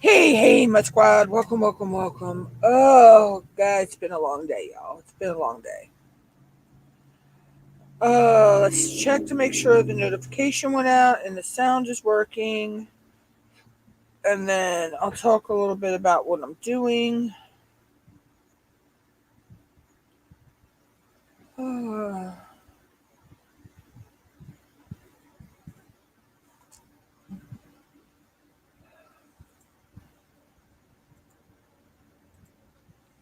Hey, my squad. Welcome. Oh, God, it's been a long day, y'all. It's been a long day. Let's check to make sure the notification went out and the sound is working. And then I'll talk a little bit about what I'm doing. All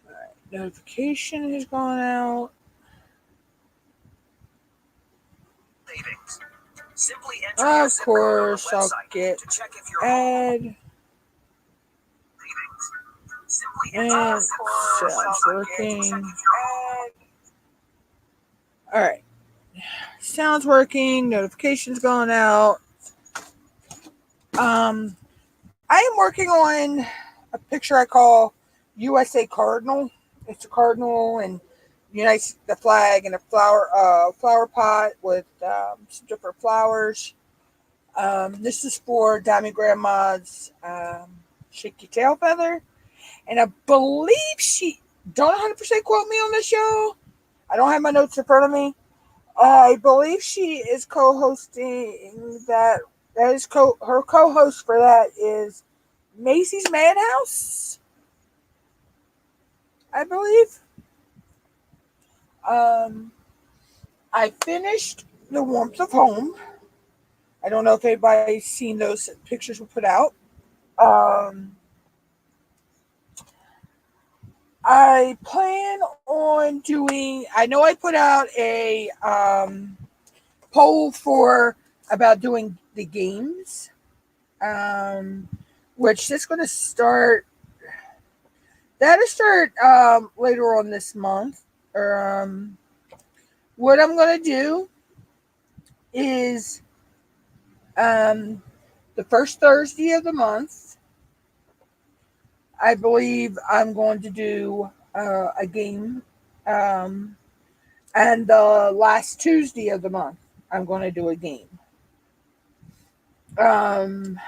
right, notification has gone out. Of course, I'll get add. And sounds working. All right. Sounds working. Notifications going out. I am working on a picture I call USA Cardinal. It's a cardinal and unites the flag in a flower pot with some different flowers. This is for Diamond Grandma's shaky tail feather, and I believe she don't 100% quote me on this show. I don't have my notes in front of me. I believe she is co-hosting that. That is her co-host for that is Macy's Madhouse, I believe. Um, I finished The Warmth of Home. I don't know if anybody's seen those pictures we put out. Um, I plan on doing. I know I put out a poll for about doing the games, which is going to start. That'll start later on this month. Or what I'm going to do is the first Thursday of the month, I believe I'm going to do a game. Um, and the last Tuesday of the month, I'm going to do a game. Um,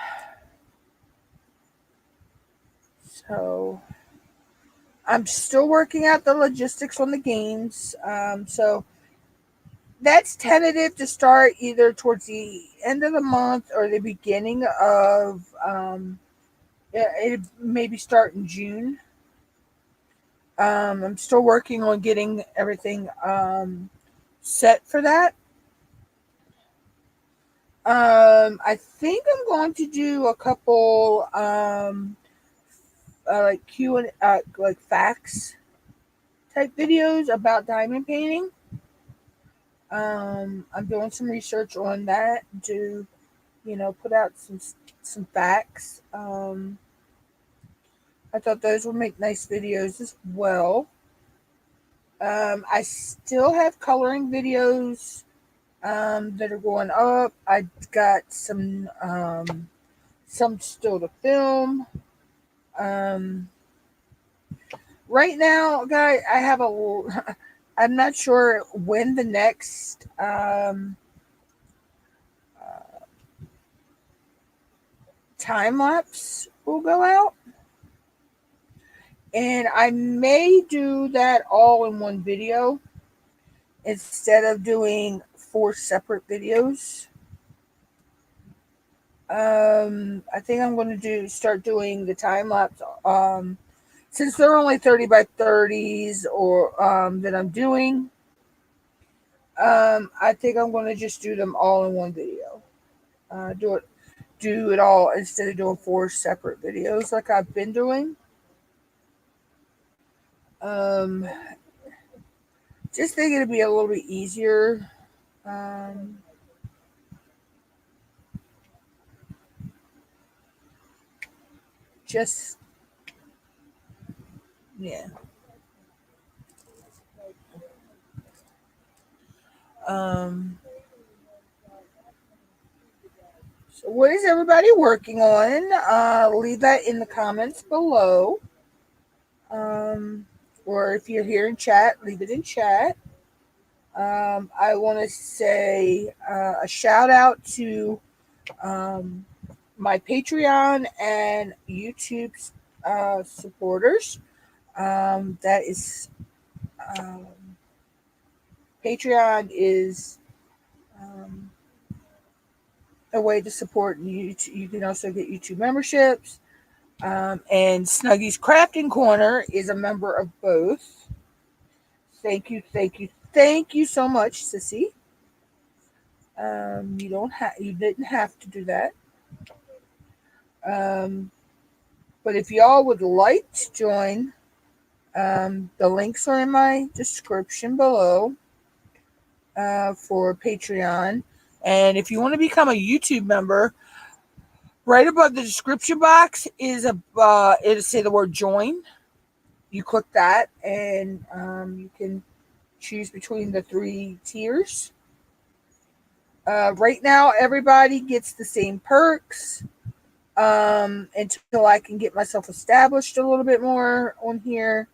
so I'm still working out the logistics on the games. So that's tentative to start either towards the end of the month or the beginning of it maybe start in June. I'm still working on getting everything set for that. I think I'm going to do a couple like Q and like facts type videos about diamond painting. I'm doing some research on that to put out some facts. I thought those would make nice videos as well. I still have coloring videos that are going up. I got some still to film. Um, right now, guys, I have a. I'm not sure when the next time lapse will go out, and I may do that all in one video instead of doing 4 separate videos. I think I'm going to start doing the time lapse. Since they're only 30 by 30s or that I'm doing, I think I'm going to just do them all in one video. Do it all instead of doing 4 separate videos like I've been doing. Um, just think it'd be a little bit easier. Um, just yeah. Um, so what is everybody working on? Leave that in the comments below. Um, or if you're here in chat, leave it in chat. I want to say a shout out to um, my Patreon and YouTube supporters. That is um, Patreon is um, a way to support YouTube. You can also get YouTube memberships. And Snuggy's Crafting Corner is a member of both. Thank you so much, Sissy. You didn't have to do that. Um, but if y'all would like to join, the links are in my description below for Patreon. And if you want to become a YouTube member, right above the description box is it'll say the word join. You click that, and you can choose between the 3 tiers. Right now, everybody gets the same perks until I can get myself established a little bit more on here.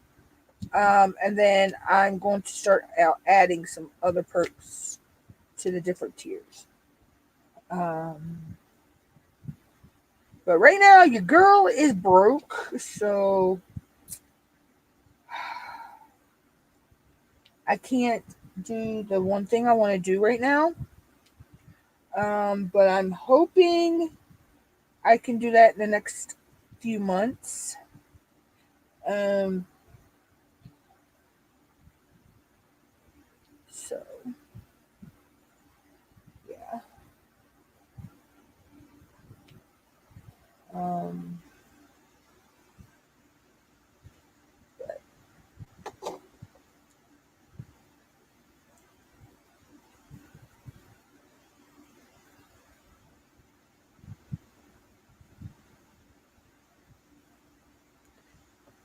And then I'm going to start adding some other perks to the different tiers. But right now, your girl is broke, so I can't do the one thing I want to do right now. But I'm hoping I can do that in the next few months. Um, so yeah. Um,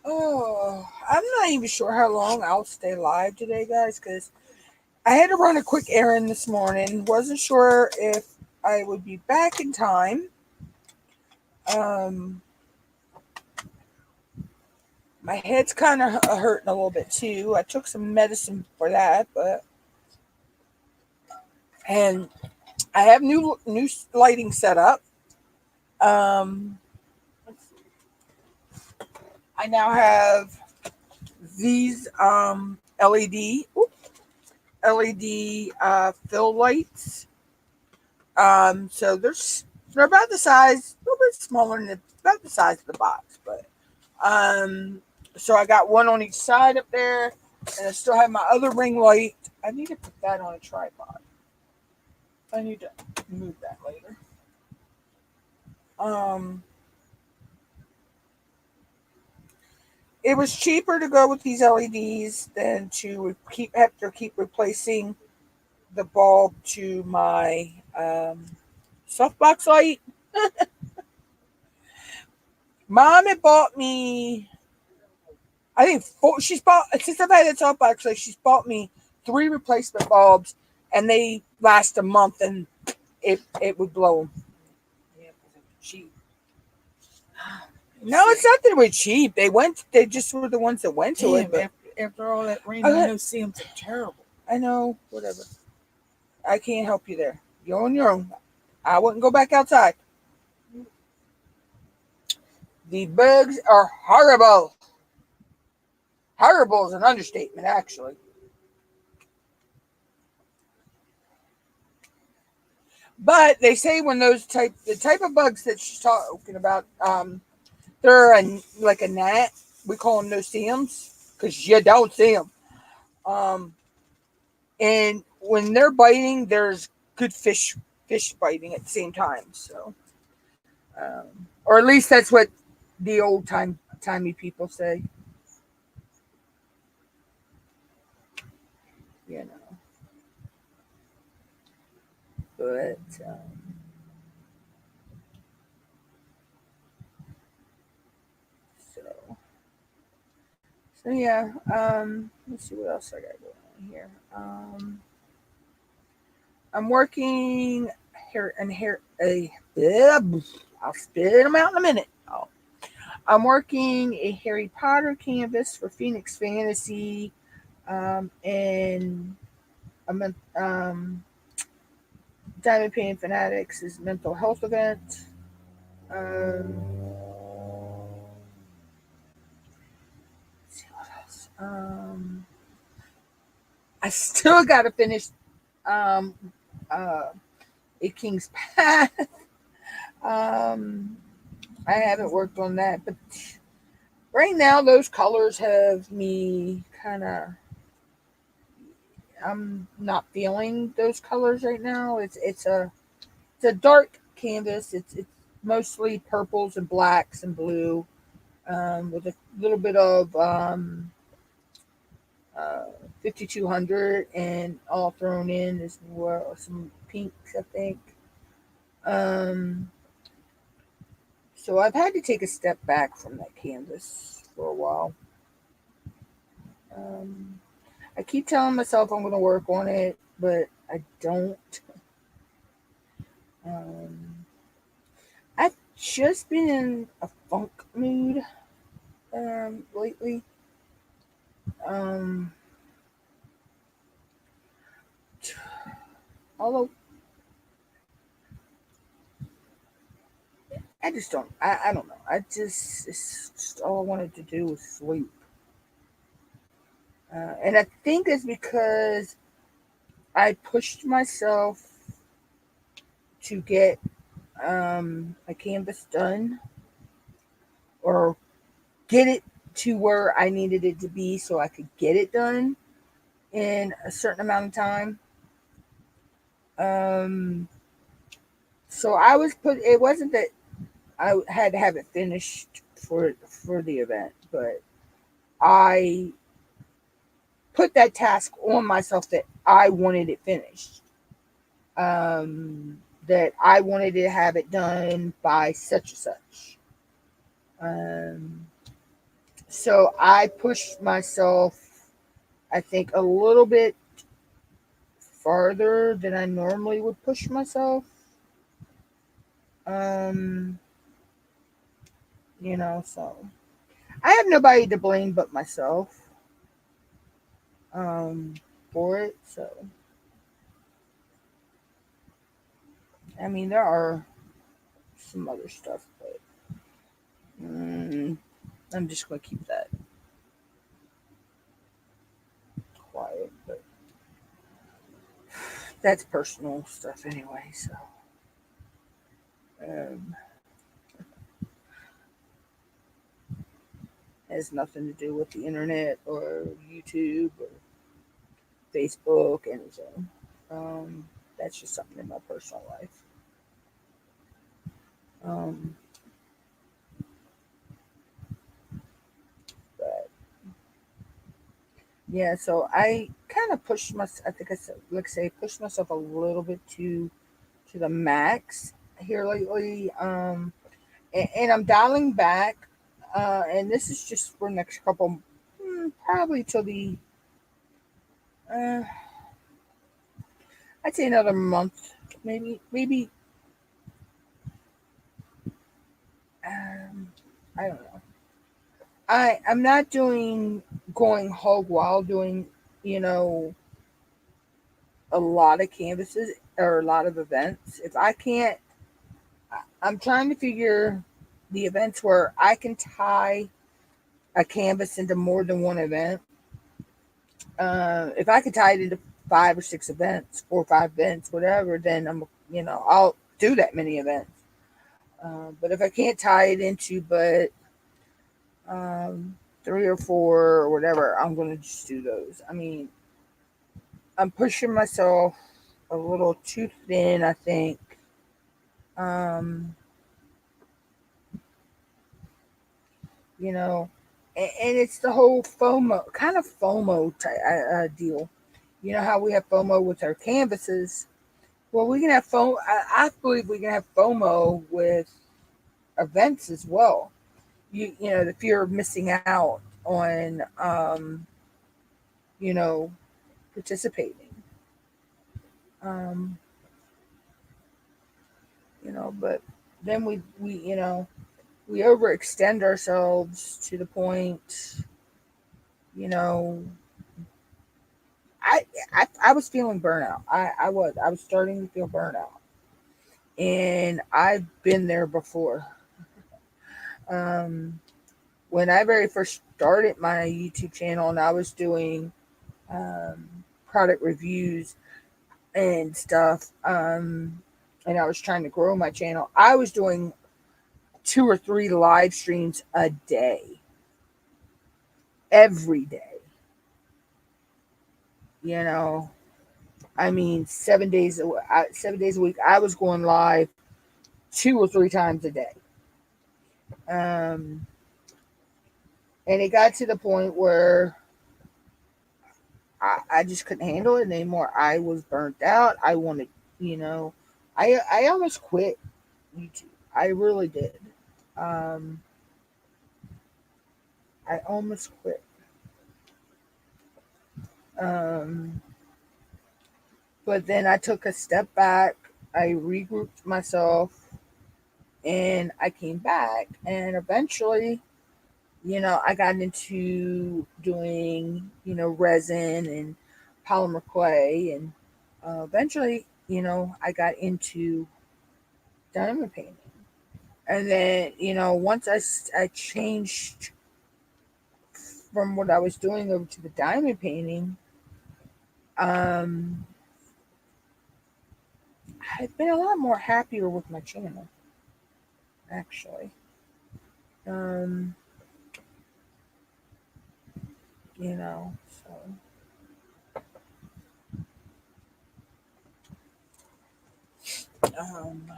oh, I'm not even sure how long I'll stay live today, guys, because I had to run a quick errand this morning. Wasn't sure if I would be back in time. Um, my head's kind of hurting a little bit too. I took some medicine for that, and I have new lighting set up. Um, I now have these LED fill lights. So they're about the size, a little bit smaller than about the size of the box, but so I got one on each side up there, and I still have my other ring light. I need to put that on a tripod. I need to move that later. Um, it was cheaper to go with these LEDs than to keep replacing the bulb to my softbox light. Mom had bought me, I think she's bought, since I've had that softbox light, she's bought me 3 replacement bulbs, and they last a month, and it would blow them. Yeah, cheap. No, it's not that they were cheap. They just were the ones that went to it. But after all that rain, I know Sims are terrible. I know, whatever. I can't help you there. You're on your own. I wouldn't go back outside. The bugs are horrible. Horrible is an understatement, actually. But they say when the type of bugs that she's talking about, they're like a gnat. We call them no-see-ums because you don't see them. And when they're biting, there's good fish biting at the same time. So, or at least that's what the timey people say. You know, but so yeah. Let's see what else I got going on here. I'm working here a. I'll spit them out in a minute. Oh. I'm working a Harry Potter canvas for Phoenix Fantasy, and Diamond Painting Fanatics' mental health event. Let's see what else. I still got to finish um, uh, a King's Path. Um, I haven't worked on that, but right now those colors have me kind of. I'm not feeling those colors right now. It's a dark canvas. It's mostly purples and blacks and blue, with a little bit of uh, 5200 and all thrown in as well. Some pinks, I think. Um, so I've had to take a step back from that canvas for a while. Um, I keep telling myself I'm going to work on it, but I don't. Um, I've just been in a funk mood lately. Um, although I just don't. I don't know. It's just all I wanted to do was sleep. And I think it's because I pushed myself to get a canvas done or get it to where I needed it to be so I could get it done in a certain amount of time. Um, so I was put. It wasn't that I had to have it finished for the event, but I put that task on myself that I wanted it finished. That I wanted to have it done by such and such. Um, so I pushed myself, I think, a little bit farther than I normally would push myself. Um, so I have nobody to blame but myself um, for it. So, I mean, there are some other stuff, but mm, I'm just going to keep that quiet. But that's personal stuff anyway, so um, has nothing to do with the internet or YouTube or Facebook, anything. That's just something in my personal life. Um, but yeah, so I kind of pushed myself. I think I said, like say, pushed myself a little bit to the max here lately. And I'm dialing back. And this is just for next couple, probably till the uh, I'd say another month, maybe. Um, I don't know. I'm not doing going hog wild doing you know a lot of canvases or a lot of events. If I can't, I'm trying to figure the events where I can tie a canvas into more than one event. If I could tie it into 5 or 6 events, 4 or 5 events, whatever, then I'll do that many events. But if I can't tie it into but 3 or 4 or whatever, I'm gonna just do those. I mean, I'm pushing myself a little too thin, I think. Um, you know, and it's the whole FOMO kind of FOMO deal. You know how we have FOMO with our canvases. Well, we can have FOMO. I believe we can have FOMO with events as well. The fear of missing out on, you know, participating. Um, but then we overextend ourselves to the point, you know, I was feeling burnout. I was starting to feel burnout, and I've been there before. When I very first started my YouTube channel and I was doing product reviews and stuff, and I was trying to grow my channel, I was doing 2 or 3 live streams a day, every day. I mean, 7 days 7 days a week. I was going live 2 or 3 times a day. And it got to the point where I just couldn't handle it anymore. I was burnt out. I wanted, I almost quit YouTube. I really did. I almost quit. But then I took a step back. I regrouped myself and I came back. And eventually, I got into doing, resin and polymer clay. And eventually, I got into diamond painting. And then, once I changed from what I was doing over to the diamond painting, I've been a lot more happier with my channel, actually. Um, so. Um,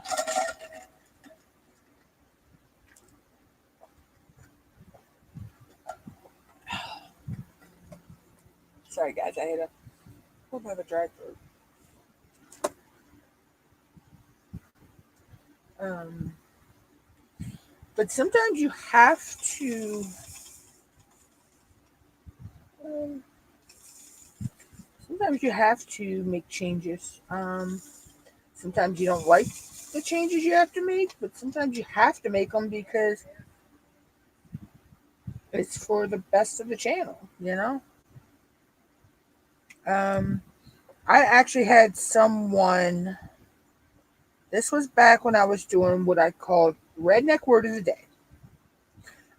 Sorry, guys, I had a little bit of a dry throat. Um, but sometimes you have to. Um, Sometimes you have to make changes. Sometimes you don't like the changes you have to make, but sometimes you have to make them because it's for the best of the channel. I actually had someone. This was back when I was doing what I called redneck word of the day.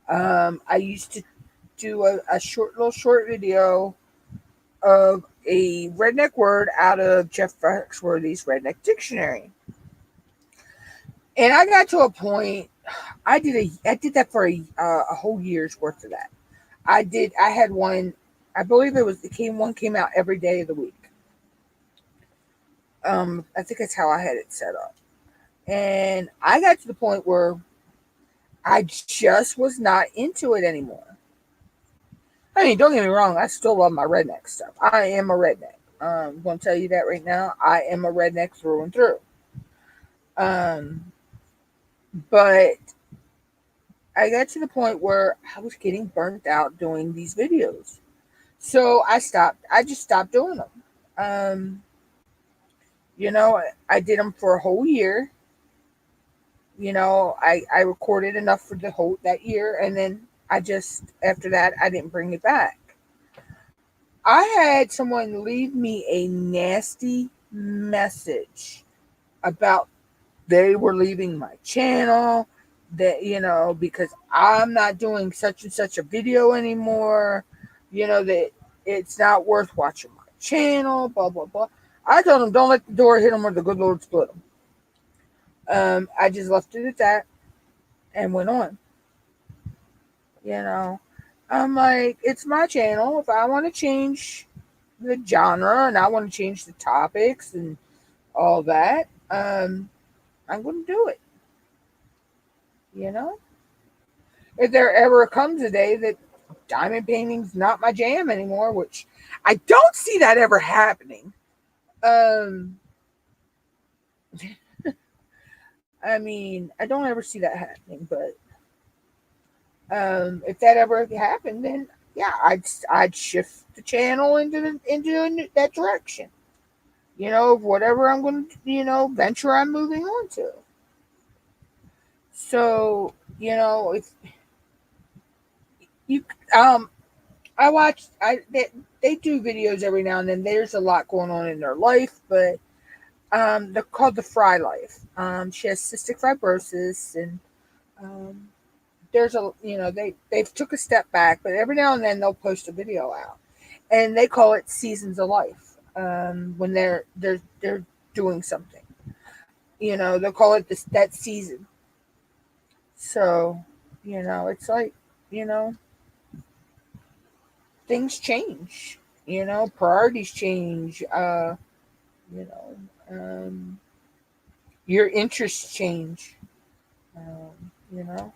I used to do a short video of a redneck word out of Jeff Foxworthy's Redneck Dictionary. And I got to a point, I did that for a whole year's worth of that. I had one, I believe one came out every day of the week. I think that's how I had it set up. And I got to the point where I just was not into it anymore. I mean, don't get me wrong, I still love my redneck stuff. I am a redneck. I'm going to tell you that right now. I am a redneck through and through. But I got to the point where I was getting burnt out doing these videos. So I stopped. I just stopped doing them. I did them for a whole year. I recorded enough for that year, and then after that, I didn't bring it back. I had someone leave me a nasty message about they were leaving my channel, that, because I'm not doing such and such a video anymore, that it's not worth watching my channel, blah, blah, blah. I told them, don't let the door hit them or the good Lord split them. I just left it at that and went on. I'm like, it's my channel. If I want to change the genre and I want to change the topics and all that, I'm going to do it. If there ever comes a day that diamond painting's not my jam anymore, which I don't see that ever happening. I mean, I don't ever see that happening, but if that ever happened, then yeah, I'd shift the channel into that direction. Whatever I'm going to, venture I'm moving on to. So, if you, I watch, they do videos every now and then. There's a lot going on in their life, but they're called the Fry Life. She has cystic fibrosis, and there's a, they've took a step back, but every now and then they'll post a video out, and they call it seasons of life. When they're doing something, they'll call it that season. So, it's like, you know, things change. Priorities change. You know, your interests change. You know,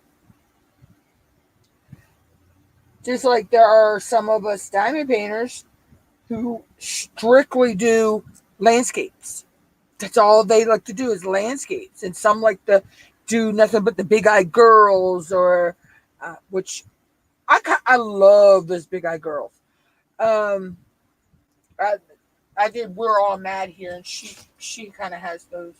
just like there are some of us diamond painters who strictly do landscapes. That's all they like to do is landscapes, and some like to do nothing but the big eye girls, or which I love those big eye girls. Um, I, I did We're All Mad here, and she kind of has those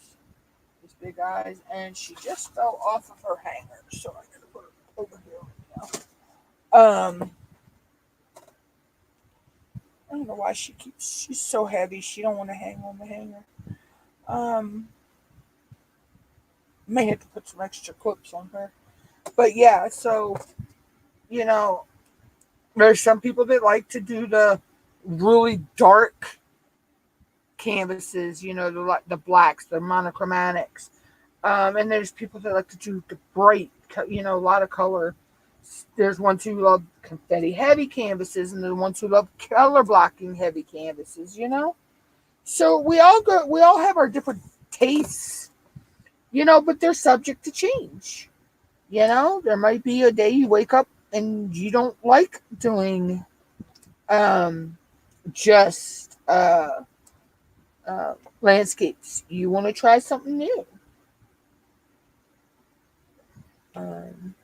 big eyes, and she just fell off of her hanger, so I gotta put her over here right now. I don't know why she's so heavy. She don't want to hang on the hanger. Um, may have to put some extra clips on her. But yeah, so you know, there's some people that like to do the really dark canvases, the blacks, the monochromatics. And there's people that like to do the bright, a lot of color. There's ones who love confetti heavy canvases, and the ones who love color blocking heavy canvases. So we all have our different tastes, but they're subject to change. There might be a day you wake up and you don't like doing um, just landscapes. You want to try something new. Um,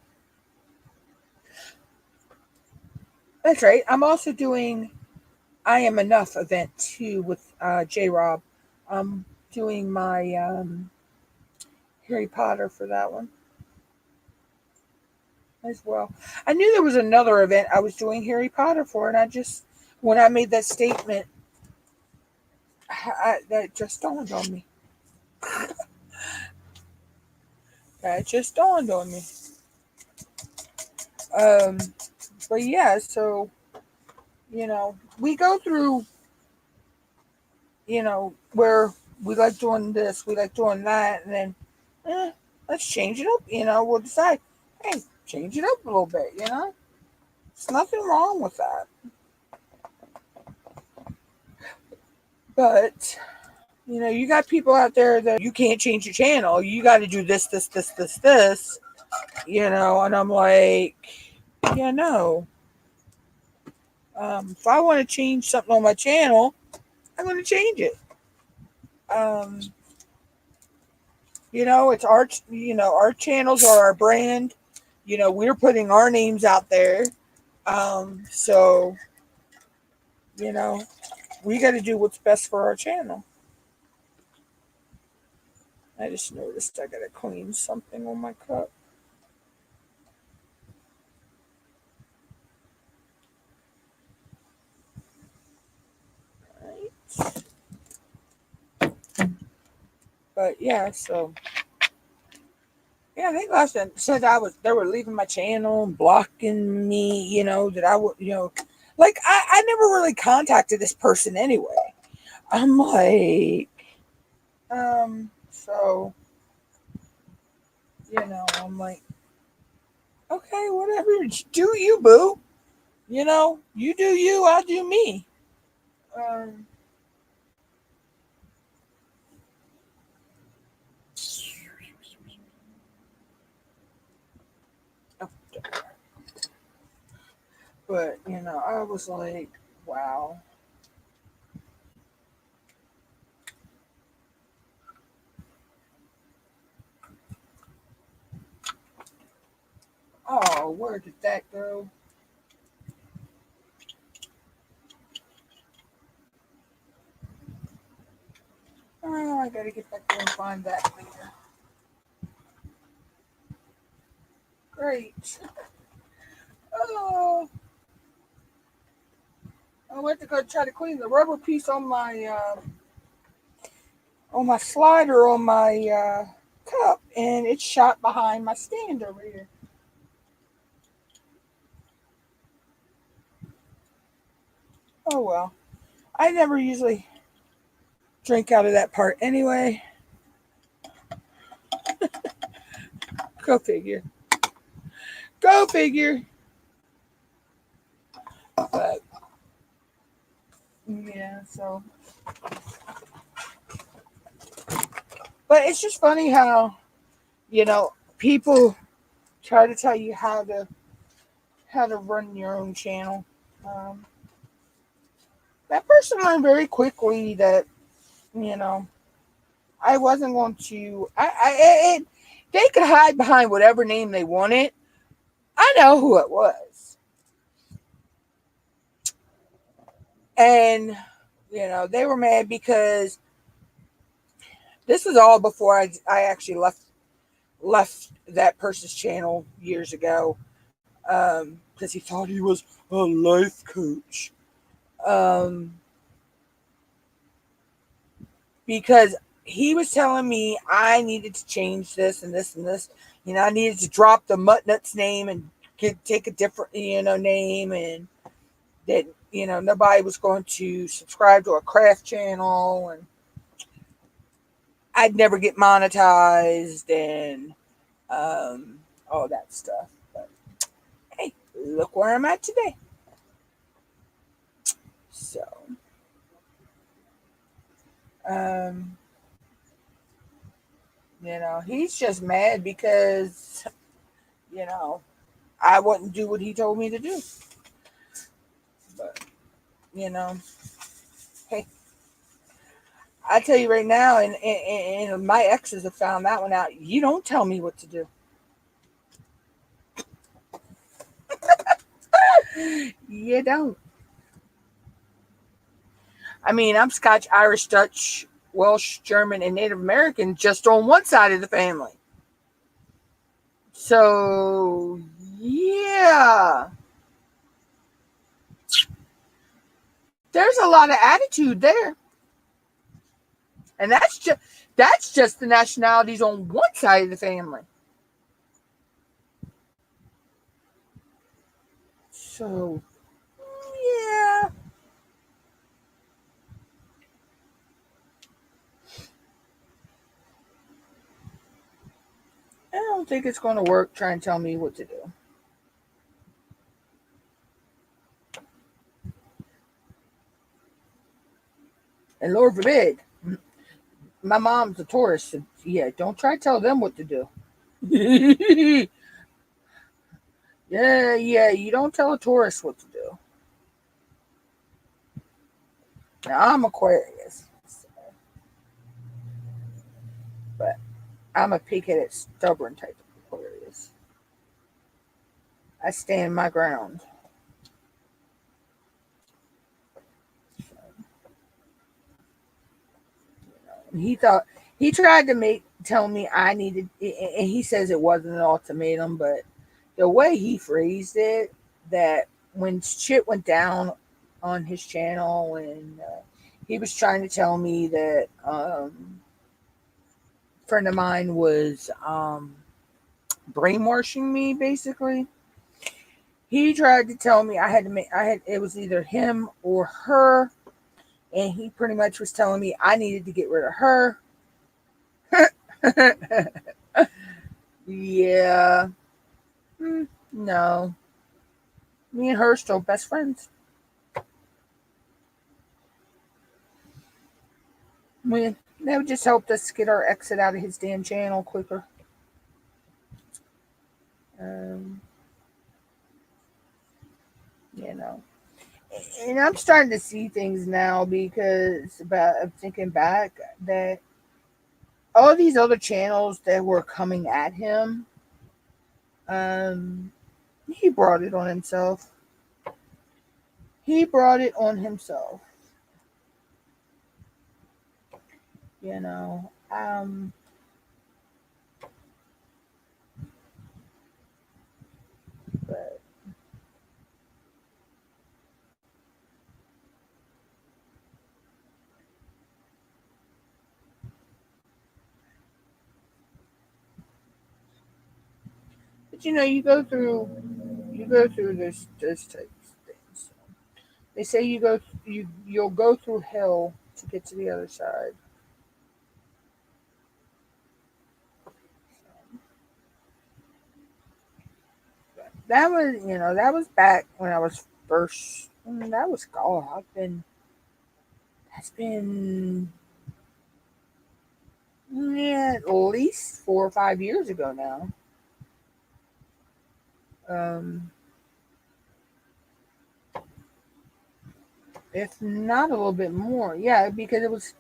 that's right. I'm also doing I Am Enough event too with J Rob. I'm doing my Harry Potter for that one as well. I knew there was another event I was doing Harry Potter for, and when I made that statement, that just dawned on me. That just dawned on me. Um, but yeah, so we go through, where we like doing this, we like doing that, and then let's change it up. We'll decide, hey, change it up a little bit. There's nothing wrong with that. But you got people out there that you can't change your channel. You got to do this, this, this, this, this. And I'm like, yeah, no. If I want to change something on my channel, I'm going to change it. Um, it's our channels are our brand. We're putting our names out there. So, you know, we got to do what's best for our channel. I just noticed I got to clean something on my cup. Right. But yeah, so yeah, they last time said they were leaving my channel and blocking me, that I would, like I never really contacted this person anyway. I'm like, so, I'm like, okay, whatever, do you, boo. You do you, I'll do me. Um, but I was like, wow. Oh, where did that go? Oh, I gotta get back there and find that later. Great. Oh, I went to go try to clean the rubber piece on my slider on my cup, and it shot behind my stand over here. Oh well. I never usually drink out of that part anyway. Go figure. Go figure. But yeah, so but it's just funny how, people try to tell you how to run your own channel. Um, that person learned very quickly that, you know, I wasn't going to. They could hide behind whatever name they wanted. I know who it was, and they were mad because this was all before I actually left that person's channel years ago, because he thought he was a life coach. Um, because he was telling me I needed to change this and this and this. I needed to drop the MUTTNUTT'S name and take a different, name, and that, nobody was going to subscribe to a craft channel, and I'd never get monetized, and all that stuff. But hey, look where I'm at today. So, um, he's just mad because, you know, I wouldn't do what he told me to do. But, you know, hey, I tell you right now, and my exes have found that one out. You don't tell me what to do. You don't. I mean, I'm Scotch, Irish, Dutch, Welsh, German, and Native American just on one side of the family. So, yeah. There's a lot of attitude there. And that's just the nationalities on one side of the family. So, yeah. I don't think it's going to work trying to tell me what to do. And Lord forbid, my mom's a tourist. So yeah, don't try to tell them what to do. Yeah, you don't tell a tourist what to do. Now, I'm Aquarius, but I'm a pig-headed, stubborn type of Aquarius. I stand my ground. He tried to tell me I needed, and he says it wasn't an ultimatum, but the way he phrased it, that when shit went down on his channel, and he was trying to tell me that a friend of mine was brainwashing me, basically. He tried to tell me it was either him or her, and he pretty much was telling me I needed to get rid of her. Yeah. No. Me and her are still best friends. That would just help us get our exit out of his damn channel quicker. Um, you know. And I'm starting to see things now because I'm thinking back that all these other channels that were coming at him, um, he brought it on himself. He brought it on himself. You know. But you go through this types of things. They say you you'll go through hell to get to the other side. That was, that was back when I was first. That was, oh, that's been, yeah, at least 4 or 5 years ago now. Um, if not a little bit more, yeah, because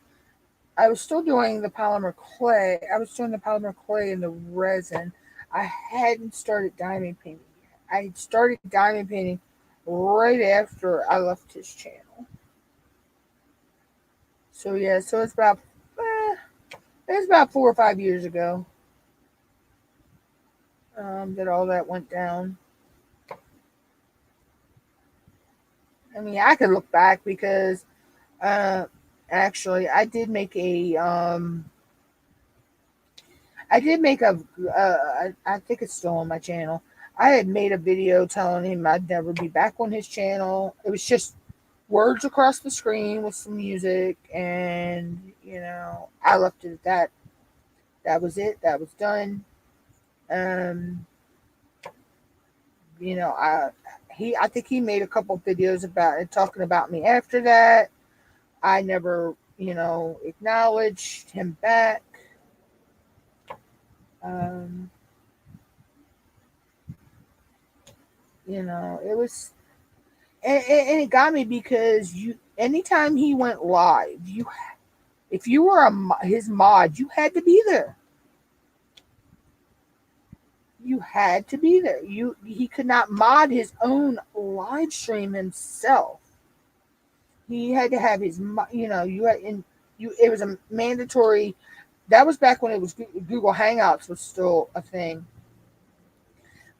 I was still doing the polymer clay. I was doing the polymer clay and the resin. I hadn't started diamond painting yet. I started diamond painting right after I left his channel. So yeah, so it's about 4 or 5 years ago that all that went down. I mean, I could look back because uh, actually I did make a I think it's still on my channel. I had made a video telling him I'd never be back on his channel. It was just words across the screen with some music, and I left it at that. That was it. That was done. Um, I think he made a couple videos about it, talking about me after that. I never, acknowledged him back. Um, it was, and it got me because anytime he went live, if you were his mod, you had to be there. You had to be there. He could not mod his own live stream himself. He had to have his, you had in you. It was a mandatory. That was back when it was Google Hangouts was still a thing.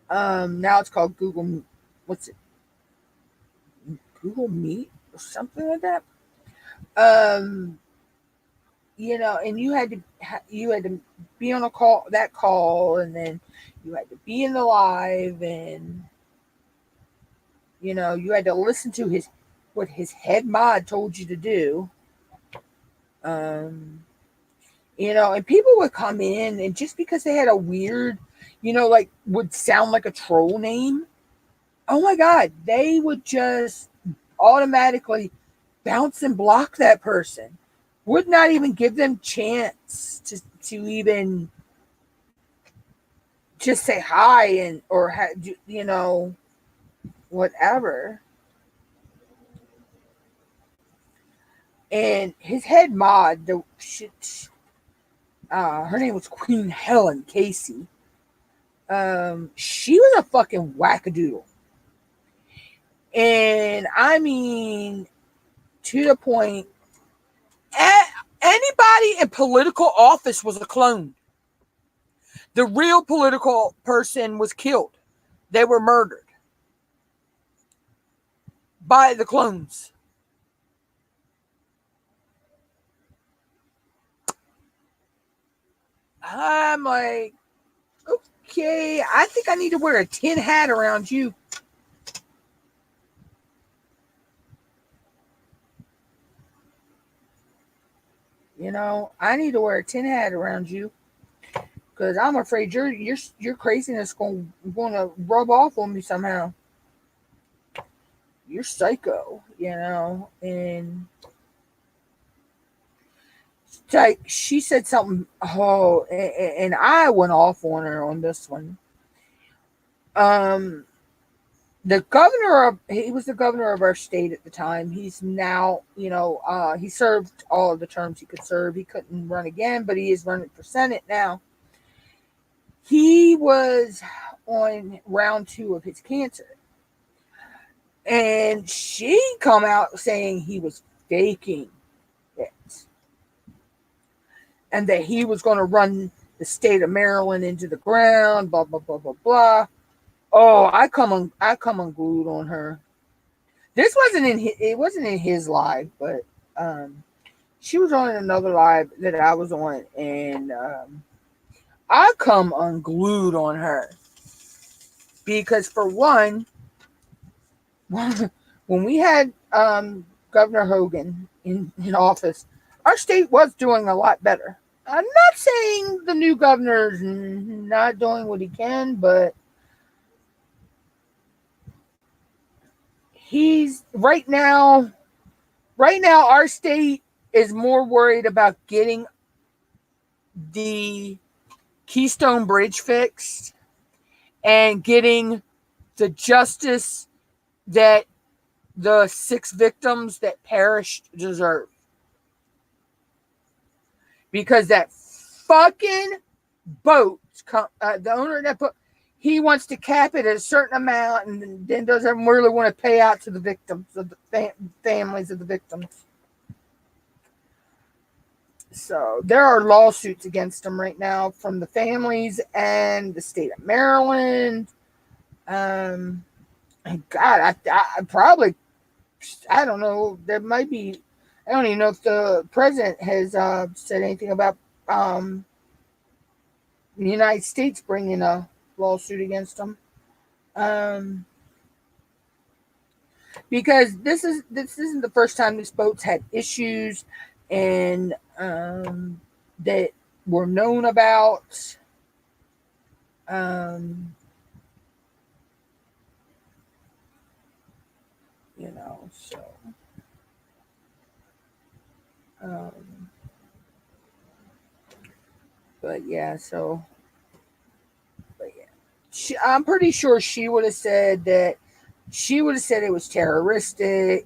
Now it's called Google. What's it? Google Meet or something like that. Um, and you had to be on that call, and then you had to be in the live, and you had to listen to what his head mod told you to do. Um, and people would come in, and just because they had a weird, like would sound like a troll name, oh my God, they would just automatically bounce and block that person. Would not even give them chance to even just say hi or whatever. And his head mod, her name was Queen Helen Casey. She was a fucking wackadoodle. And I mean, to the point, anybody in political office was a clone. The real political person was killed. They were murdered by the clones. I'm like, okay, I think I need to wear a tin hat around you. I need to wear a tin hat around you because I'm afraid your craziness going to rub off on me somehow. You're psycho, and like she said something. Oh, and I went off on her on this one. The he was the governor of our state at the time. He's now, he served all of the terms he could serve. He couldn't run again, but he is running for Senate now. He was on round 2 of his cancer. And she come out saying he was faking it. And that he was going to run the state of Maryland into the ground, blah, blah, blah, blah, blah. Oh, I come unglued on her. This wasn't in his live, but she was on another live that I was on, and I come unglued on her because, for one, when we had Governor Hogan in office, our state was doing a lot better. I'm not saying the new governor's not doing what he can, but he's right now our state is more worried about getting the Keystone Bridge fixed and getting the justice that the 6 victims that perished deserve. Because that fucking boat, the owner of that boat, he wants to cap it at a certain amount and then doesn't really want to pay out to the victims, of the families of the victims. So there are lawsuits against them right now from the families and the state of Maryland. God, I probably, I don't know. There might be, I don't even know if the president has said anything about the United States bringing a lawsuit against them. Because this isn't the first time these boats had issues and that were known about. So but yeah, I'm pretty sure she would have said that it was terroristic.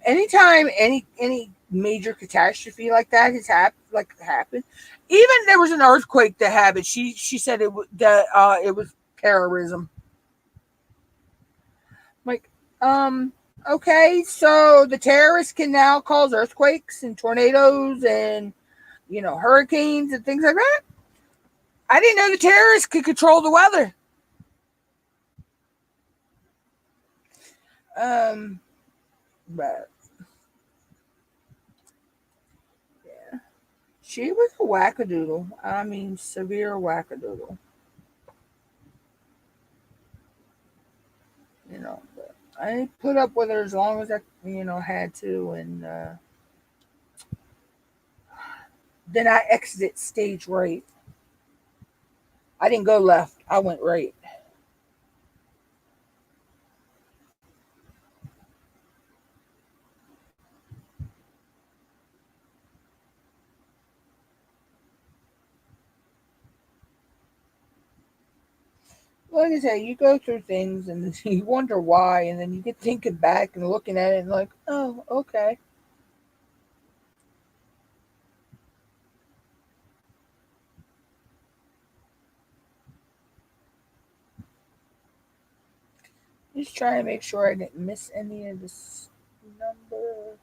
Anytime any major catastrophe like that has happened, even there was an earthquake that happened. She said it was terrorism. Like, okay, so the terrorists can now cause earthquakes and tornadoes and hurricanes and things like that. I didn't know the terrorists could control the weather. But yeah, she was a wackadoodle. I mean, severe wackadoodle. But I put up with her as long as I, had to, and then I exited stage right. I didn't go left. I went right. Like I said, you go through things and you wonder why, and then you get thinking back and looking at it and like, oh, okay. Just trying to make sure I didn't miss any of this number.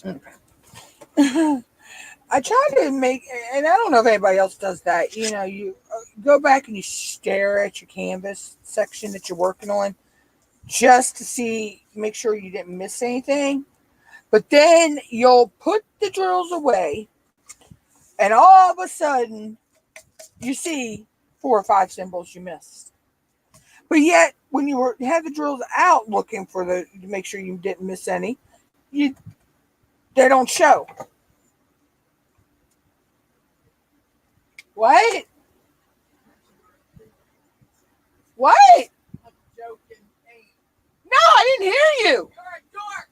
Okay. I try to make, and I don't know if anybody else does that. You go back and you stare at your canvas section that you're working on just to make sure you didn't miss anything. But then you'll put the drills away, and all of a sudden, you see 4 or 5 symbols you missed. But yet, when you had the drills out looking for to make sure you didn't miss any, they don't show. What? What? I'm joking. Hey, No, I didn't hear you. you're a dork.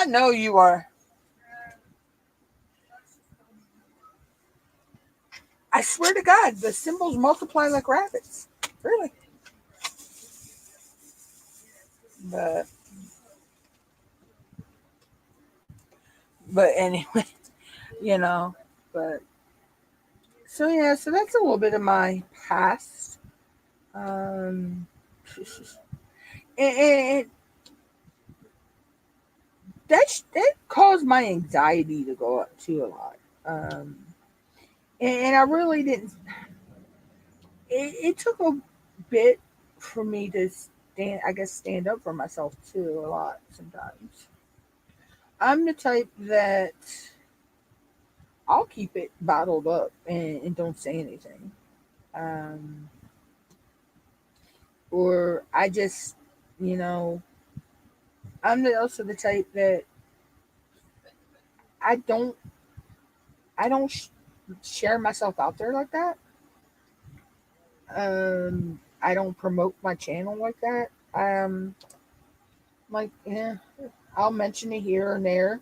No, you are. I swear to God, the symbols multiply like rabbits. Really. But anyway, you know. But so yeah, so that's a little bit of my past. Um, and that caused my anxiety to go up too a lot. And I really didn't. It took a bit for me to stand up for myself too a lot sometimes. I'm the type that I'll keep it bottled up and don't say anything. Um, or I just, you know, also the type that I don't I don't share myself out there like that. I don't promote my channel like that. Like, yeah, I'll mention it here and there,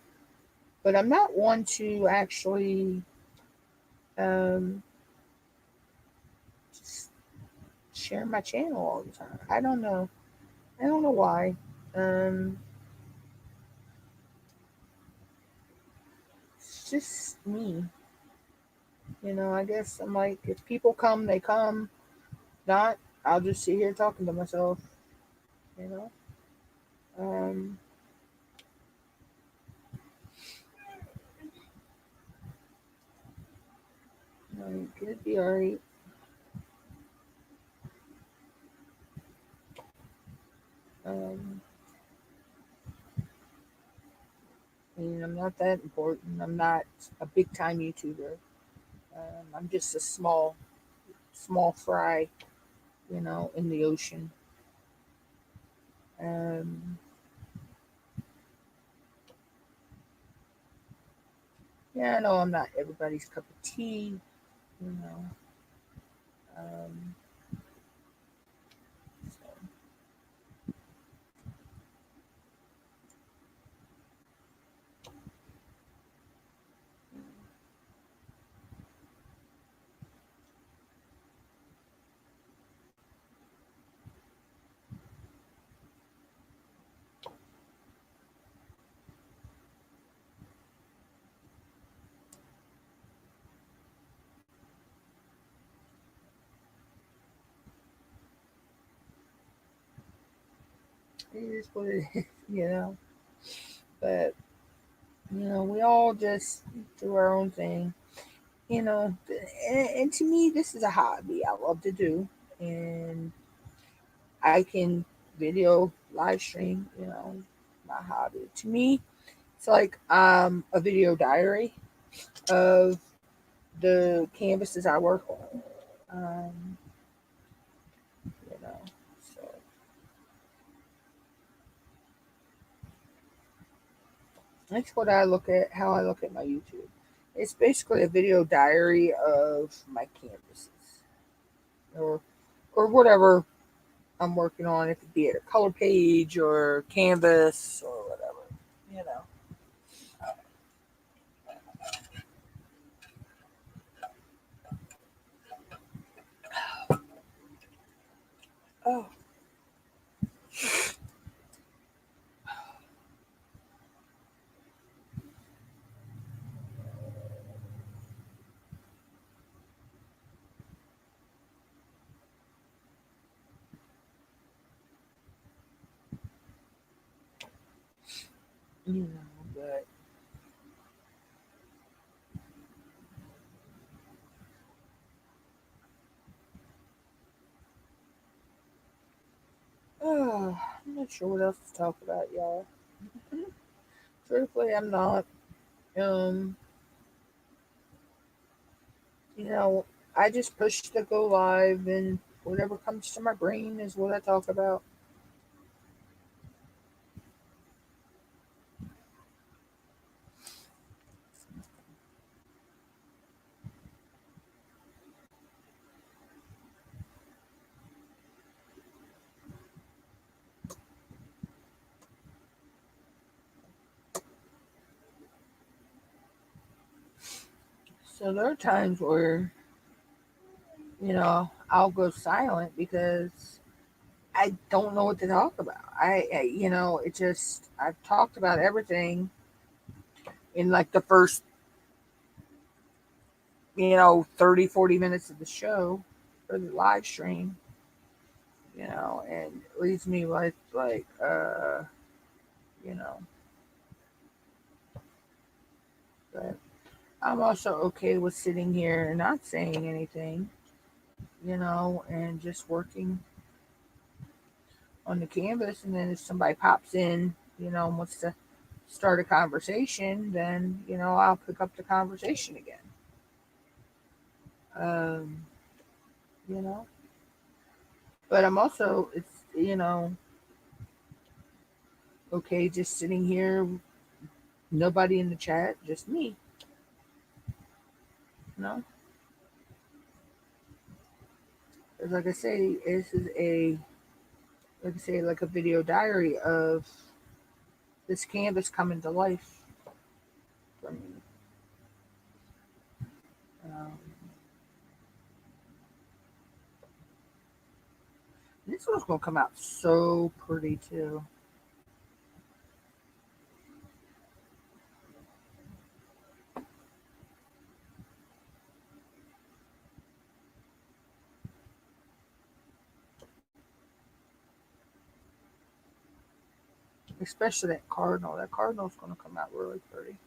but I'm not one to actually um just share my channel all the time. I don't know. I don't know why. Um, it's just me. I guess I'm like, if people come, they come. Not, I'll just sit here talking to myself. You know. Um, it'd be alright. Um, I'm not that important. I'm not a big time YouTuber. I'm just a small fry, in the ocean. Um, yeah, I know I'm not everybody's cup of tea. You know. Um, so, it is what it is. But we all just do our own thing. And to me, this is a hobby I love to do, and I can video live stream. My hobby. To me, it's like a video diary of the canvases I work on. Um, you know, so that's what I look at. How I look at my YouTube. It's basically a video diary of my canvases, or whatever I'm working on. It could be at a color page or canvas or whatever. You know. Oh, but I'm not sure what else to talk about, y'all. Truthfully, I'm not. Um, you know, I just push to go live, and whatever comes to my brain is what I talk about. So there are times where I'll go silent because I don't know what to talk about. It just I've talked about everything in like the first 30, 40 minutes of the show or the live stream, and it leaves me with like you know, but I'm also okay with sitting here and not saying anything, and just working on the canvas. And then if somebody pops in, and wants to start a conversation, then I'll pick up the conversation again. Um, you know, but I'm also it's okay just sitting here, nobody in the chat, just me. You know, 'Cause like I say, this is like a video diary of this canvas coming to life for me. Um, this one's gonna come out so pretty too. Especially that cardinal. That cardinal's gonna come out really pretty.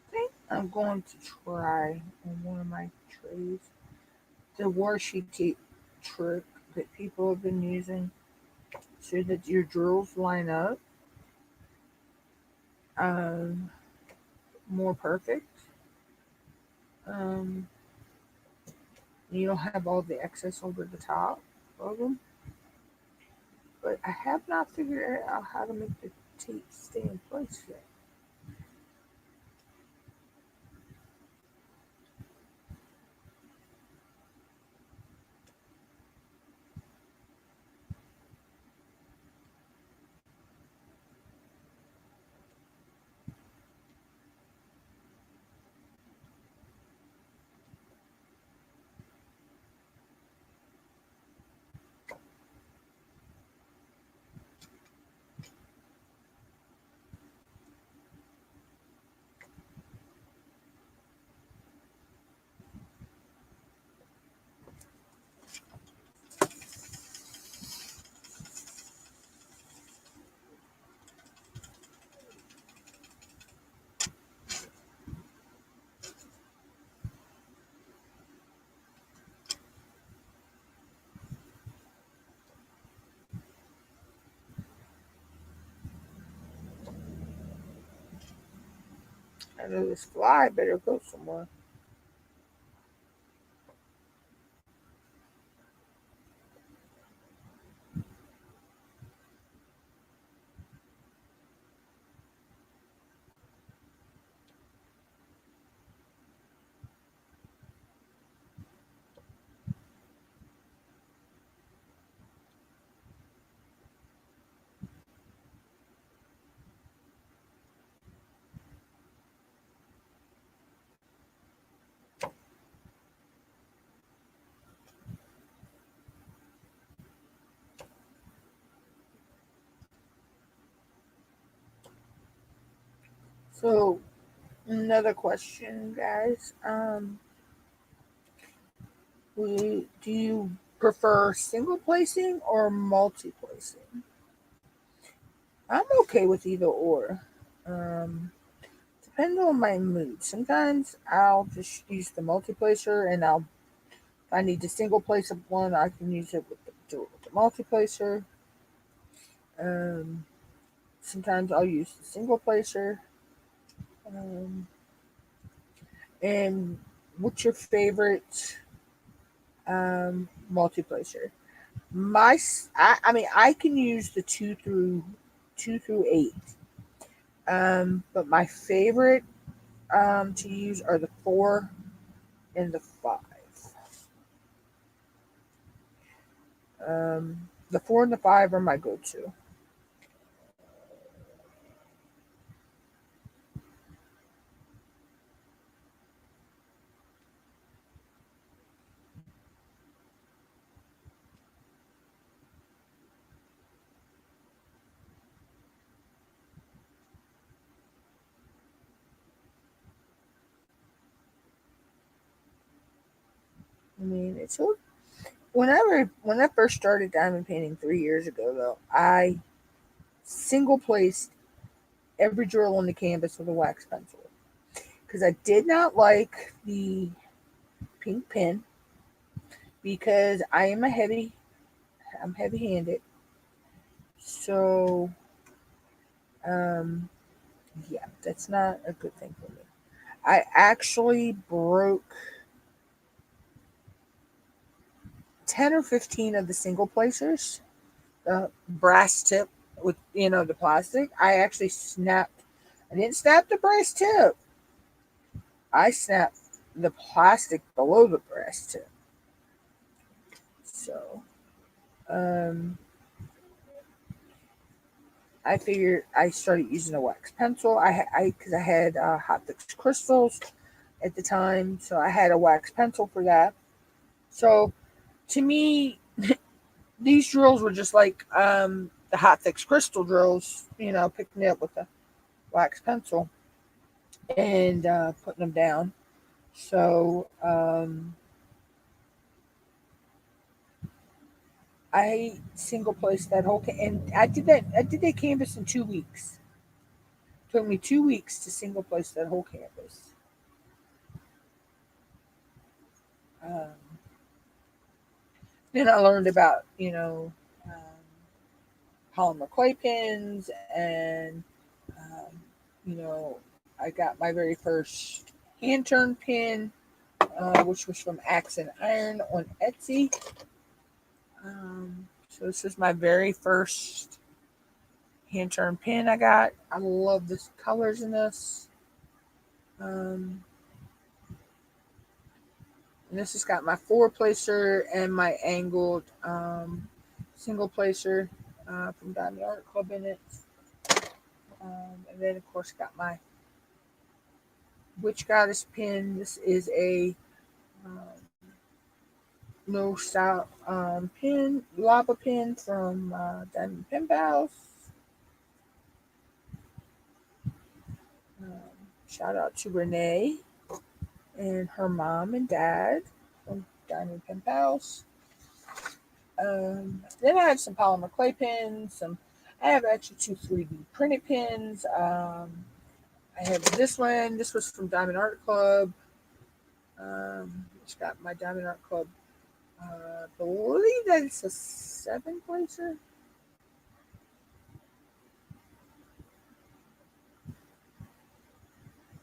I think I'm going to try on one of my trays the washi tape trick that people have been using so that your drills line up um, more perfect. Um, you don't have all the excess over the top of them. But I have not figured out how to make the tape stay in place yet. I know this fly better go somewhere. So another question, guys. Do you prefer single placing or multi placing? I'm okay with either or. Um, Depending on my mood. Sometimes I'll just use the multi placer, and if I need to single place one, I can use it with the multi placer. Um, Sometimes I'll use the single placer. Um, and what's your favorite multiplacer? I mean, I can use the two through eight. But my favorite to use are the four and the five. The four and the five are my go-to. I mean, it's when I first started diamond painting 3 years ago, though, I single placed every drill on the canvas with a wax pencil because I did not like the pink pen because I'm heavy handed. So um, yeah, that's not a good thing for me. I actually broke 10 or 15 of the single placers, brass tip with the plastic. I actually snapped. I didn't snap the brass tip. I snapped the plastic below the brass tip. So um, I figured I started using a wax pencil. Because I had hot fix crystals at the time, so I had a wax pencil for that. So to me, these drills were just like the hot fix crystal drills. Picking it up with a wax pencil and putting them down. So I single placed that whole and I did that. I did that canvas in 2 weeks. It took me 2 weeks to single place that whole canvas. Um, then I learned about polymer clay pins and um, I got my very first hand turn pin, which was from Axe and Iron on Etsy. So this is my very first hand turn pin I got. I love the colors in this. Um, and this has got my four placer and my angled single placer from Diamond Art Club in it. And then of course got my Witch Goddess pin. This is a no stop pin, lava pin from Diamond Pen Pals. Shout out to Renee and her mom and dad from Diamond Pen Pals. Then I have some polymer clay pins. I have actually two 3D printed pins. I have this one. This was from Diamond Art Club. It's got my Diamond Art Club. I believe that it's a 7 placer.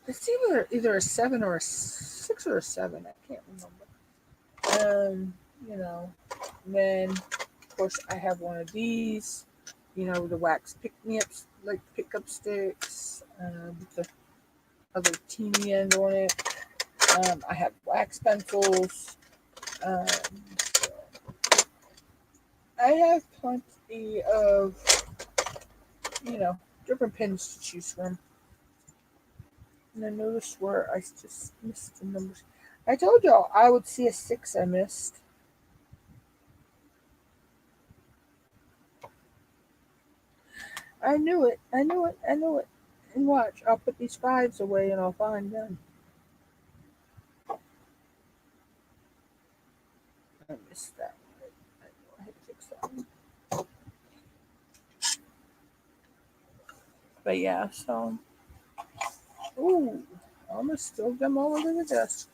It's either a 7 or a 6 or a 7. I can't remember. You know, then of course I have one of these. The wax pick me ups, like pickup sticks, with the other teeny end on it. I have wax pencils. Um, I have plenty of different pins to choose from. And I noticed where I just missed the numbers. I told y'all I would see a 6 I missed. I knew it. I knew it. I knew it. And watch, I'll put these 5s away and I'll find them. I missed that one. I know I had to fix that one. But yeah, so. Ooh, I almost spilled them all over the desk.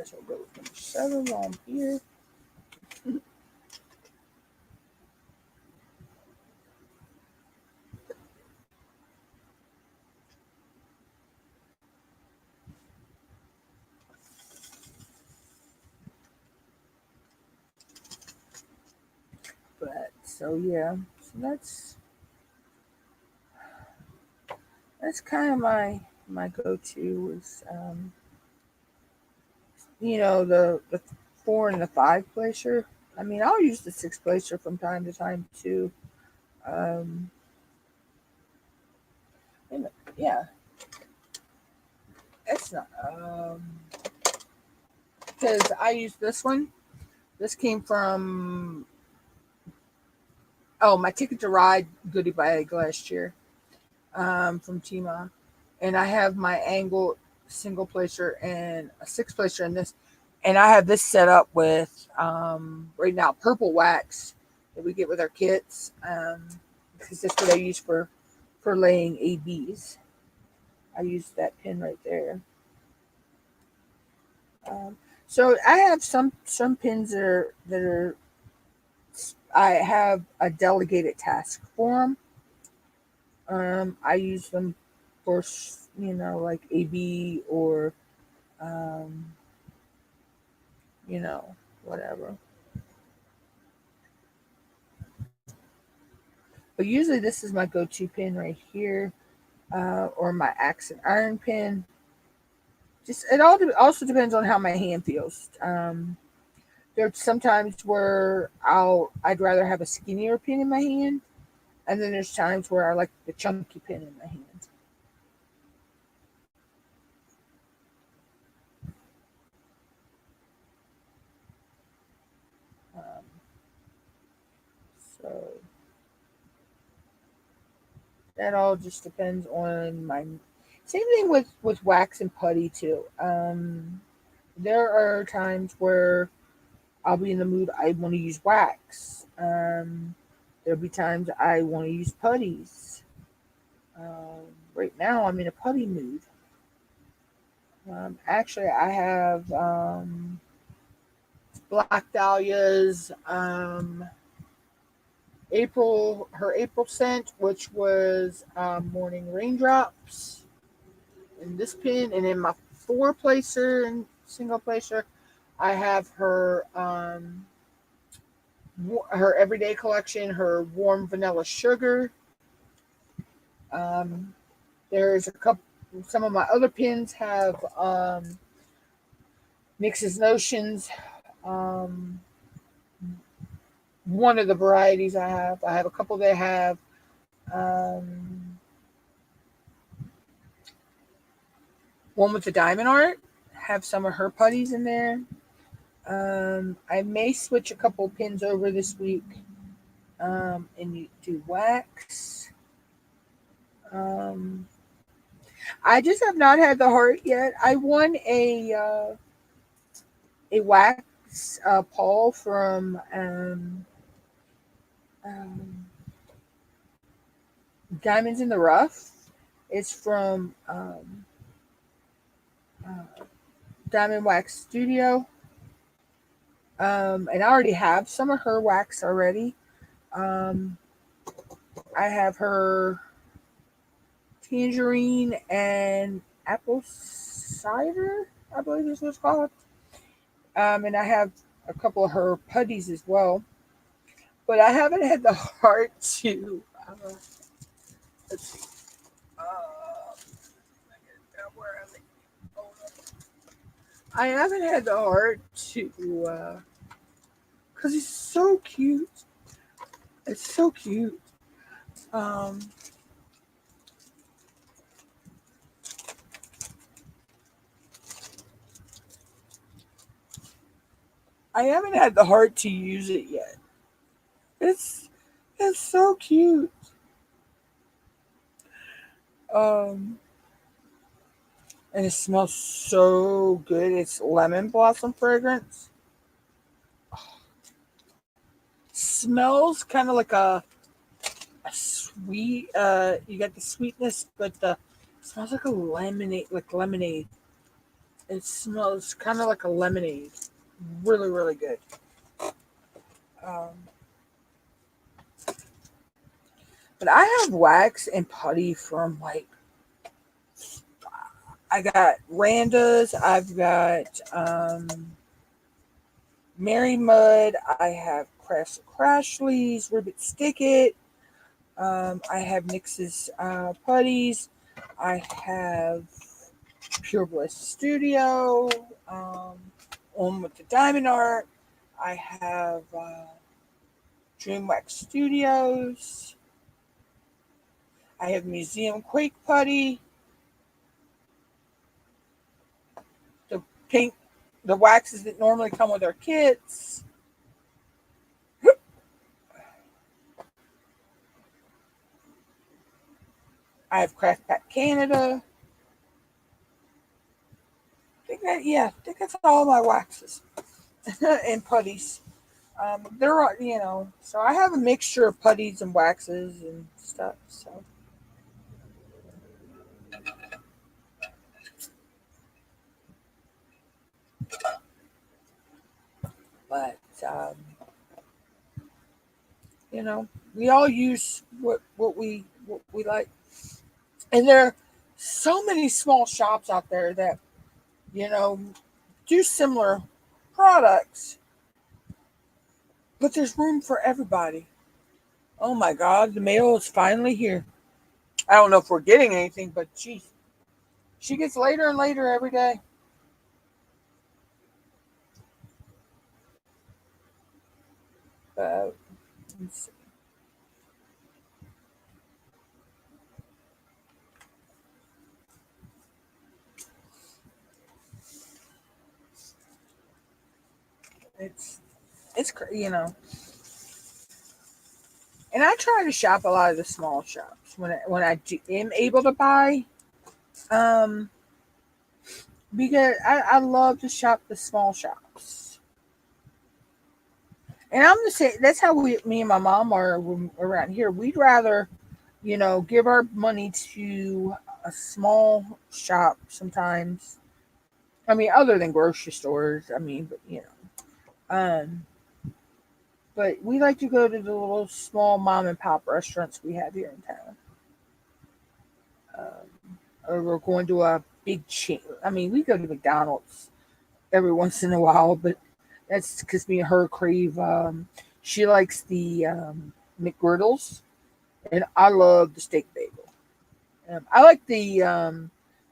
as well go with number 7 while I'm here. But so yeah, so that's kind of my go-to is the 4 and the 5 placer. I mean, I'll use the 6 placer from time to time too. Um, yeah, it's not because I used this one. This came from my Ticket to Ride goodie bag last year from Tima, and I have my angle single placer and a 6 placer in this, and I have this set up with right now purple wax that we get with our kits because that's what I use for laying ABs. I use that pin right there. So I have some pins that are I have a delegated task for them. I use them for like AB or um, whatever. But usually this is my go-to pin right here, or my axe and iron pin. Just it all also depends on how my hand feels. There's sometimes where I'd rather have a skinnier pin in my hand, and then there's times where I like the chunky pin in my hand. Um, so that all just depends on my. Same thing with wax and putty too. There are times where I'll be in the mood I want to use wax. There'll be times I want to use putties. Right now I'm in a putty mood. Actually, I have Black Dahlia's her April scent, which was Morning Raindrops in this pin, and in my 4 placer and single placer, I have her everyday collection, her Warm Vanilla Sugar. There's a couple. Some of my other pins have Mixes Notions. One of the varieties I have a couple that have one with the diamond art. Have some of her putties in there. I may switch a couple pins over this week and do wax. I just have not had the heart yet. I won a wax Paul from Diamonds in the Rough. It's from Diamond Wax Studio. And I already have some of her wax already. I have her tangerine and apple cider, I believe is what it's called. And I have a couple of her putties as well. But I haven't had the heart to. Let's see. I haven't had the heart to. Because he's so cute. It's so cute. I haven't had the heart to use it yet. It's so cute. And it smells so good. It's lemon blossom fragrance. Smells kind of like a sweet. You got the sweetness, but the smells like a lemonade, like lemonade. It smells kind of like a lemonade. Really, really good. Um, but I have wax and putty from like I got Randa's. I've got Mary Mud. I have Crashly's Ribbit Stick It. I have NYX's putties. I have Pure Bliss Studio. On with the diamond art. I have Dreamwax Studios. I have Museum Quake Putty. The pink, the waxes that normally come with our kits. I have Craft Pack Canada. I think that's all my waxes and putties. They're all, so I have a mixture of putties and waxes and stuff. So, but you know, we all use what we like, and there are so many small shops out there that you know do similar products, but there's room for everybody. Oh my God, the mail is finally here. I don't know if we're getting anything, but geez, she gets later and later every day. Uh, it's, it's and I try to shop a lot of the small shops am able to buy, um, because I love to shop the small shops. And I'm the same. That's how me and my mom are around here. We'd rather, give our money to a small shop sometimes. I mean, other than grocery stores. I mean, um, but we like to go to the little small mom and pop restaurants we have here in town. Or we're going to a big chain. I mean, we go to McDonald's every once in a while, but that's because me and her crave. She likes the McGriddles, and I love the steak bagel. I like the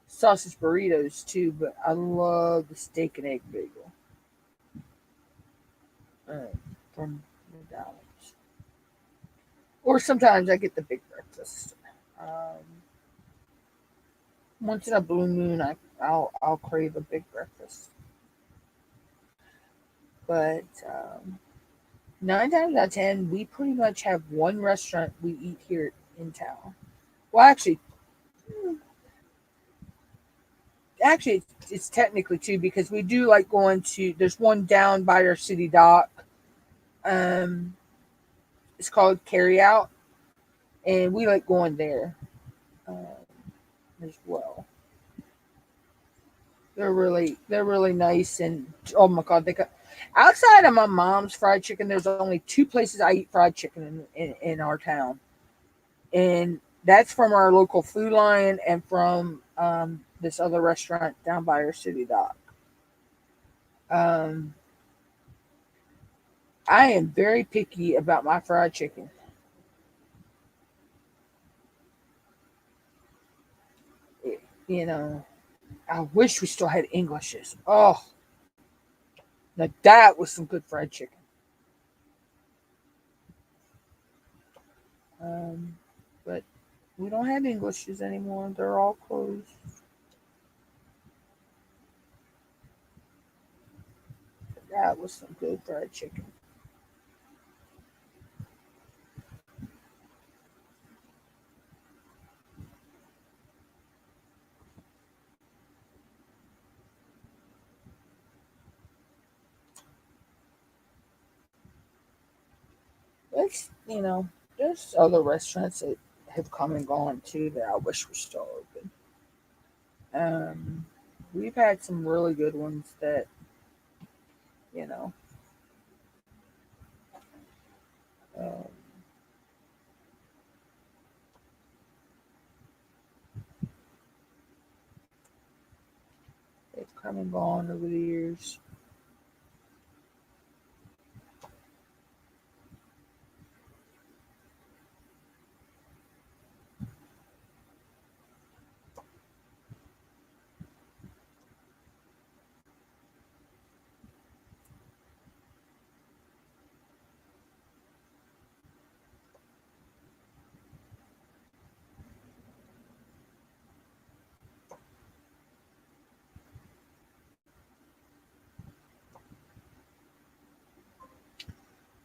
sausage burritos too, but I love the steak and egg bagel from McDonald's. Or sometimes I get the big breakfast. Once in a blue moon, I'll crave a big breakfast. But 9 times out of 10, we pretty much have one restaurant we eat here in town. Well, actually, it's technically two because we do like going to. There's one down by our city dock. Um, it's called Carry Out, and we like going there as well. They're really nice, and oh my God, they got outside of my mom's fried chicken. There's only two places I eat fried chicken in our town, and that's from our local Food Lion and from this other restaurant down by our city dock. Um, I am very picky about my fried chicken. You know, I wish we still had Englishes. Oh, now that was some good fried chicken. Um, but we don't have Englishes anymore. They're all closed. That was some good fried chicken. It's, there's other restaurants that have come and gone too that I wish were still open. Um, we've had some really good ones that, you know, um, they've come and gone over the years.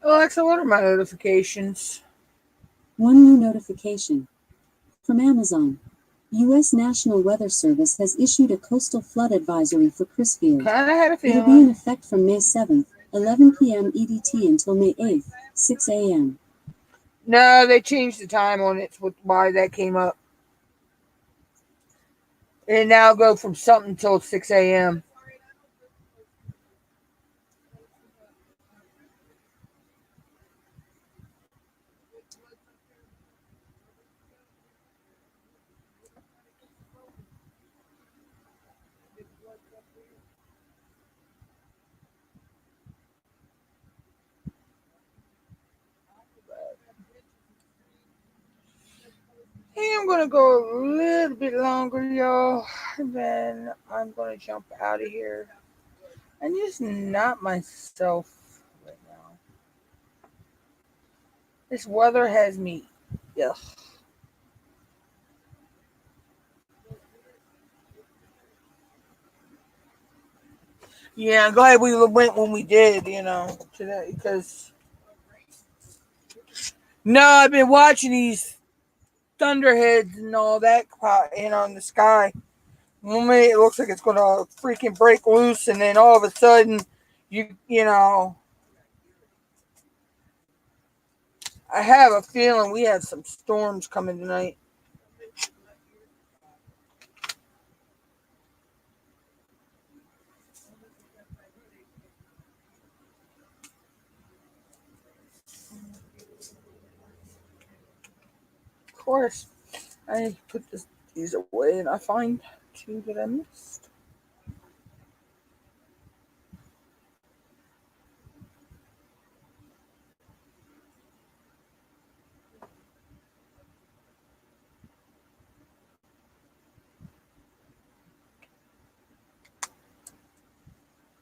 Alexa, what are my notifications? One new notification from Amazon. U.S. National Weather Service has issued a coastal flood advisory for Crisfield. Kind of had a It'll be in feeling. effect from May 7th, 11 p.m. EDT until May 8th, 6 a.m. No, they changed the time on it. With why that came up. It now go from something till 6 a.m. Hey, I'm gonna go a little bit longer, y'all. And then I'm gonna jump out of here. I'm just not myself right now. This weather has me. Ugh. Yeah, I'm glad we went when we did, today because no, I've been watching these thunderheads and all that, in the sky. One minute it looks like it's gonna freaking break loose, and then all of a sudden, I have a feeling we have some storms coming tonight. Of course, I put these away, and I find two that I missed.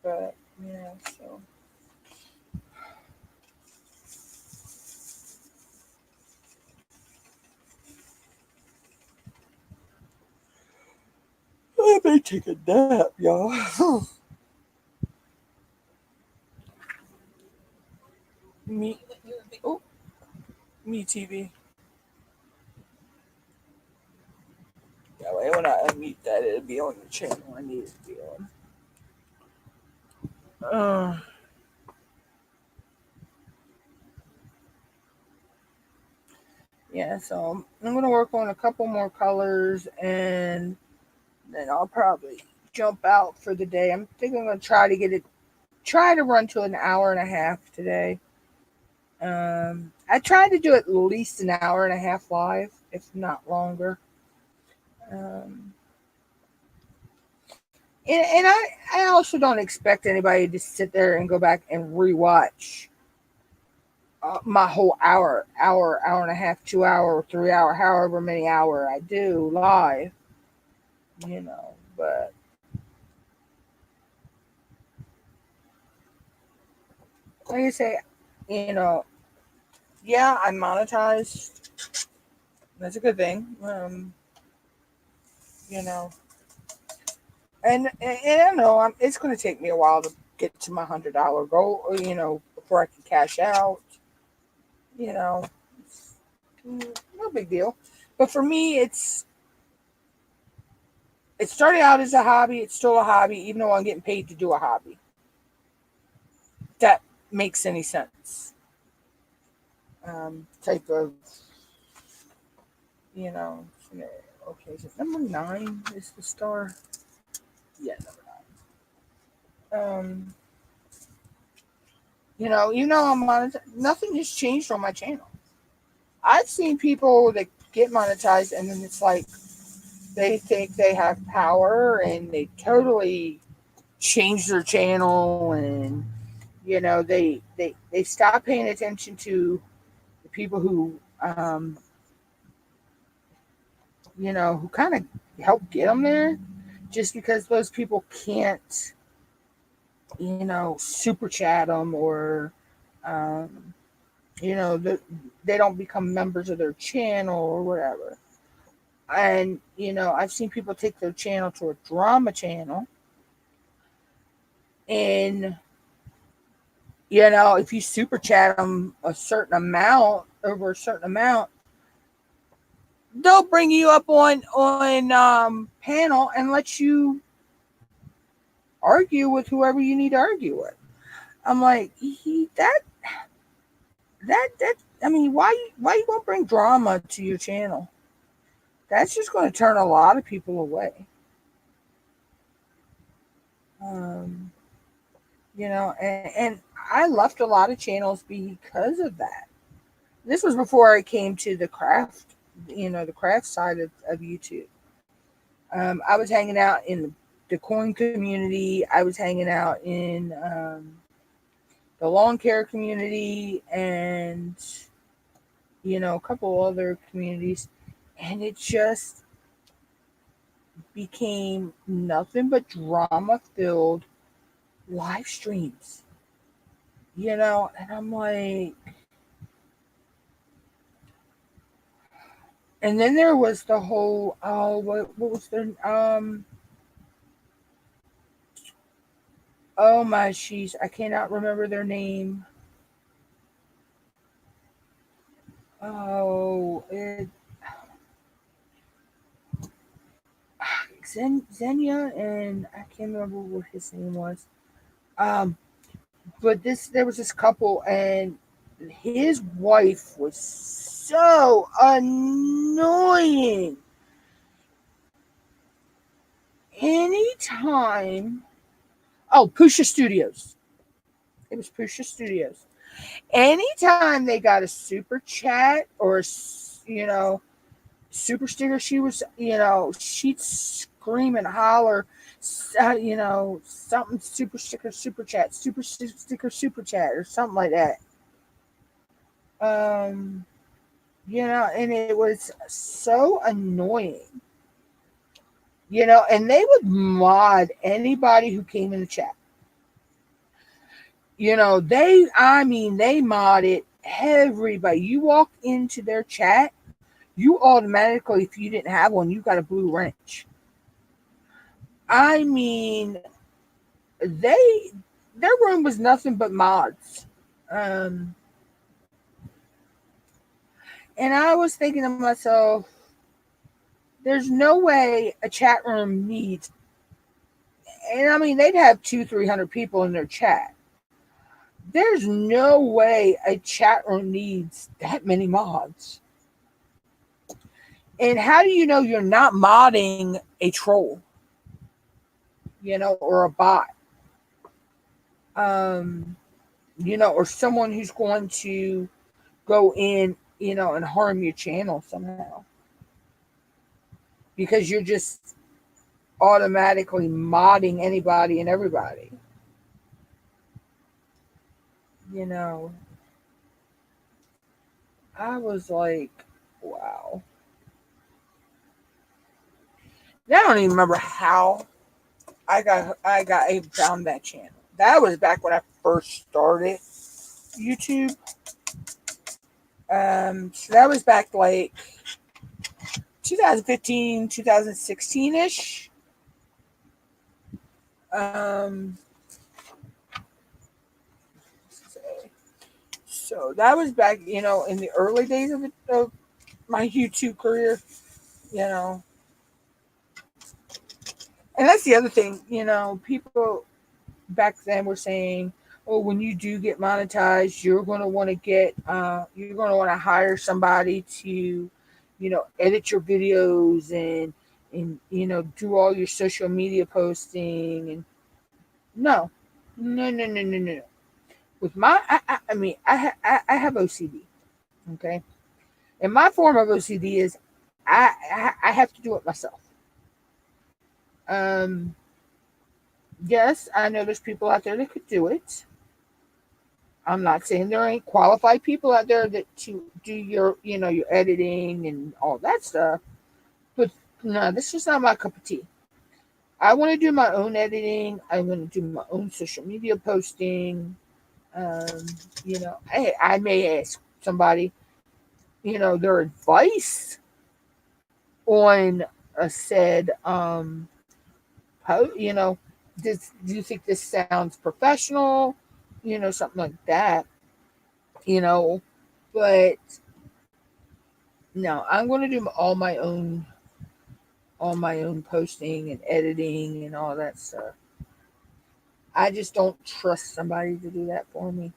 But yeah, so I may take a nap, y'all. me, oh, me TV. Yeah, wait, when I unmute that, it'll be on the channel I need it to be on. Uh, yeah, so I'm gonna work on a couple more colors, and then I'll probably jump out for the day. I'm thinking I'm gonna try to run to an hour and a half today. I tried to do at least an hour and a half live, if not longer. Um, and I also don't expect anybody to sit there and go back and rewatch my whole hour and a half, 2 hour, 3 hour, however many hour I do live, But like I say, you know, yeah, I monetized. That's a good thing. You know, and I know it's going to take me a while to get to my $100 goal. Before I can cash out. You know, it's no big deal. But for me, it started out as a hobby. It's still a hobby, even though I'm getting paid to do a hobby. If that makes any sense. Type of, you know. Okay, so number 9 is the star. Yeah, even though I'm monetized, nothing has changed on my channel. I've seen people that get monetized and then it's like they think they have power and they totally change their channel, and they stop paying attention to the people who who kind of help get them there, just because those people can't super chat them, or um, they don't become members of their channel or whatever. And I've seen people take their channel to a drama channel, and if you super chat them a certain amount, over a certain amount, they'll bring you up on panel and let you argue with whoever you need to argue with. I'm like, that I mean, why you gonna bring drama to your channel? That's just going to turn a lot of people away. And I left a lot of channels because of that. This was before I came to the craft, the craft side of YouTube. I was hanging out in the coin community. I was hanging out in the lawn care community, and a couple other communities, and it just became nothing but drama filled live streams. And I'm like, and then there was the whole what was the oh my sheesh, I cannot remember their name. Oh, Xenia, and I can't remember what his name was. But there was this couple, and his wife was so annoying. Anytime, Pusha Studios. It was Pusha Studios. Anytime they got a super chat or super sticker, she'd scream and holler, something super sticker, super chat, super sticker, super chat, or something like that. And it was so annoying. And they would mod anybody who came in the chat. They modded everybody. You walk into their chat, you automatically, if you didn't have one, you got a blue wrench. I mean, their room was nothing but mods. And I was thinking to myself, there's no way a chat room needs, and I mean, they'd have 200-300 people in their chat. There's no way a chat room needs that many mods. And how do you know you're not modding a troll, or a bot, or someone who's going to go in, and harm your channel somehow, because you're just automatically modding anybody and everybody. I was like, wow. I don't even remember how I found that channel. That was back when I first started YouTube. So that was back like 2015, 2016-ish. So that was back, in the early days of my YouTube career, And that's the other thing, people back then were saying, oh, when you do get monetized, you're going to want to hire somebody to, edit your videos and, and do all your social media posting. And no, no, no, no, no, no. With my, I mean, I have OCD. Okay, and my form of OCD is I have to do it myself. Um, yes, I know there's people out there that could do it. I'm not saying there ain't qualified people out there that to do your editing and all that stuff. But no, this is not my cup of tea. I want to do my own editing. I want to do my own social media posting. Um, I may ask somebody, their advice on a said, do you think this sounds professional? Something like that. You know, but no, I'm going to do all my own posting and editing and all that stuff. I just don't trust somebody to do that for me.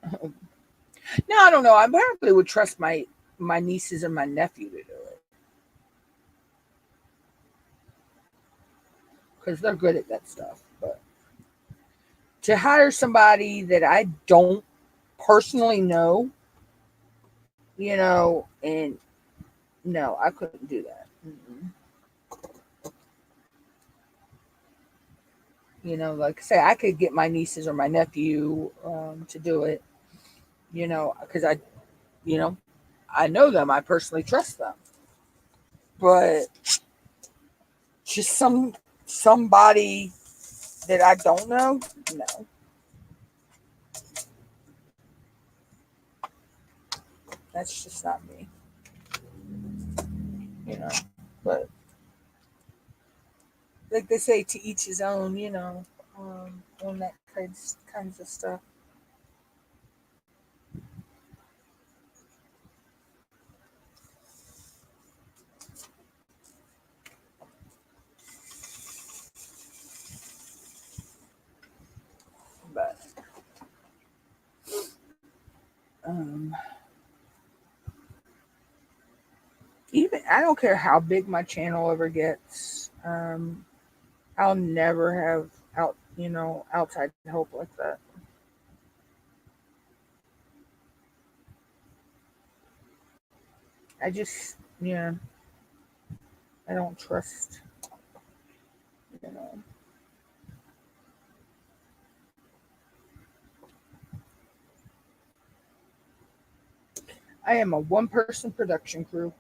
Now I don't know. I probably would trust my nieces and my nephew to do it because they're good at that stuff. But to hire somebody that I don't personally know, and no, I couldn't do that. Like I say, I could get my nieces or my nephew to do it, because you know, I know them. I personally trust them. But just somebody that I don't know, no, that's just not me. You know, but like they say, to each his own. On that kinds of stuff. But um, even I don't care how big my channel ever gets. I'll never have outside help like that. I just I don't trust. You know, I am a one-person production crew,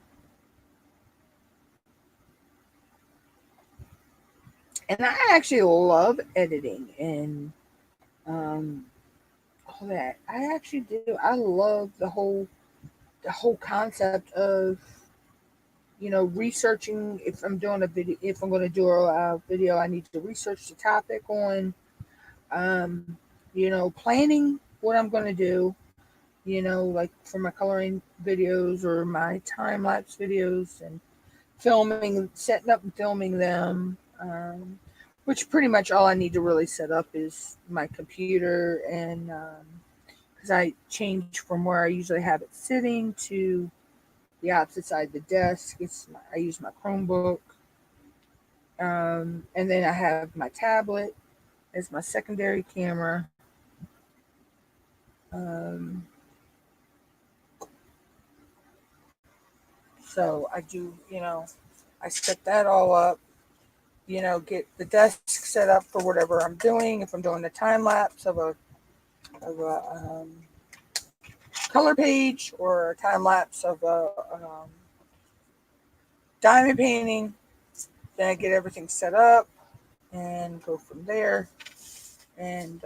and I actually love editing and um, all that. I actually do. I love the whole concept of researching. If I'm doing a video, if I'm going to do a video, I need to research the topic on, planning what I'm going to do. Like for my coloring videos or my time lapse videos, and setting up and filming them. Which pretty much all I need to really set up is my computer, and because I change from where I usually have it sitting to the opposite side of the desk. I use my Chromebook, and then I have my tablet as my secondary camera. Um, so I do, I set that all up. Get the desk set up for whatever I'm doing. If I'm doing a time lapse of a color page, or a time lapse of a diamond painting, then I get everything set up and go from there. And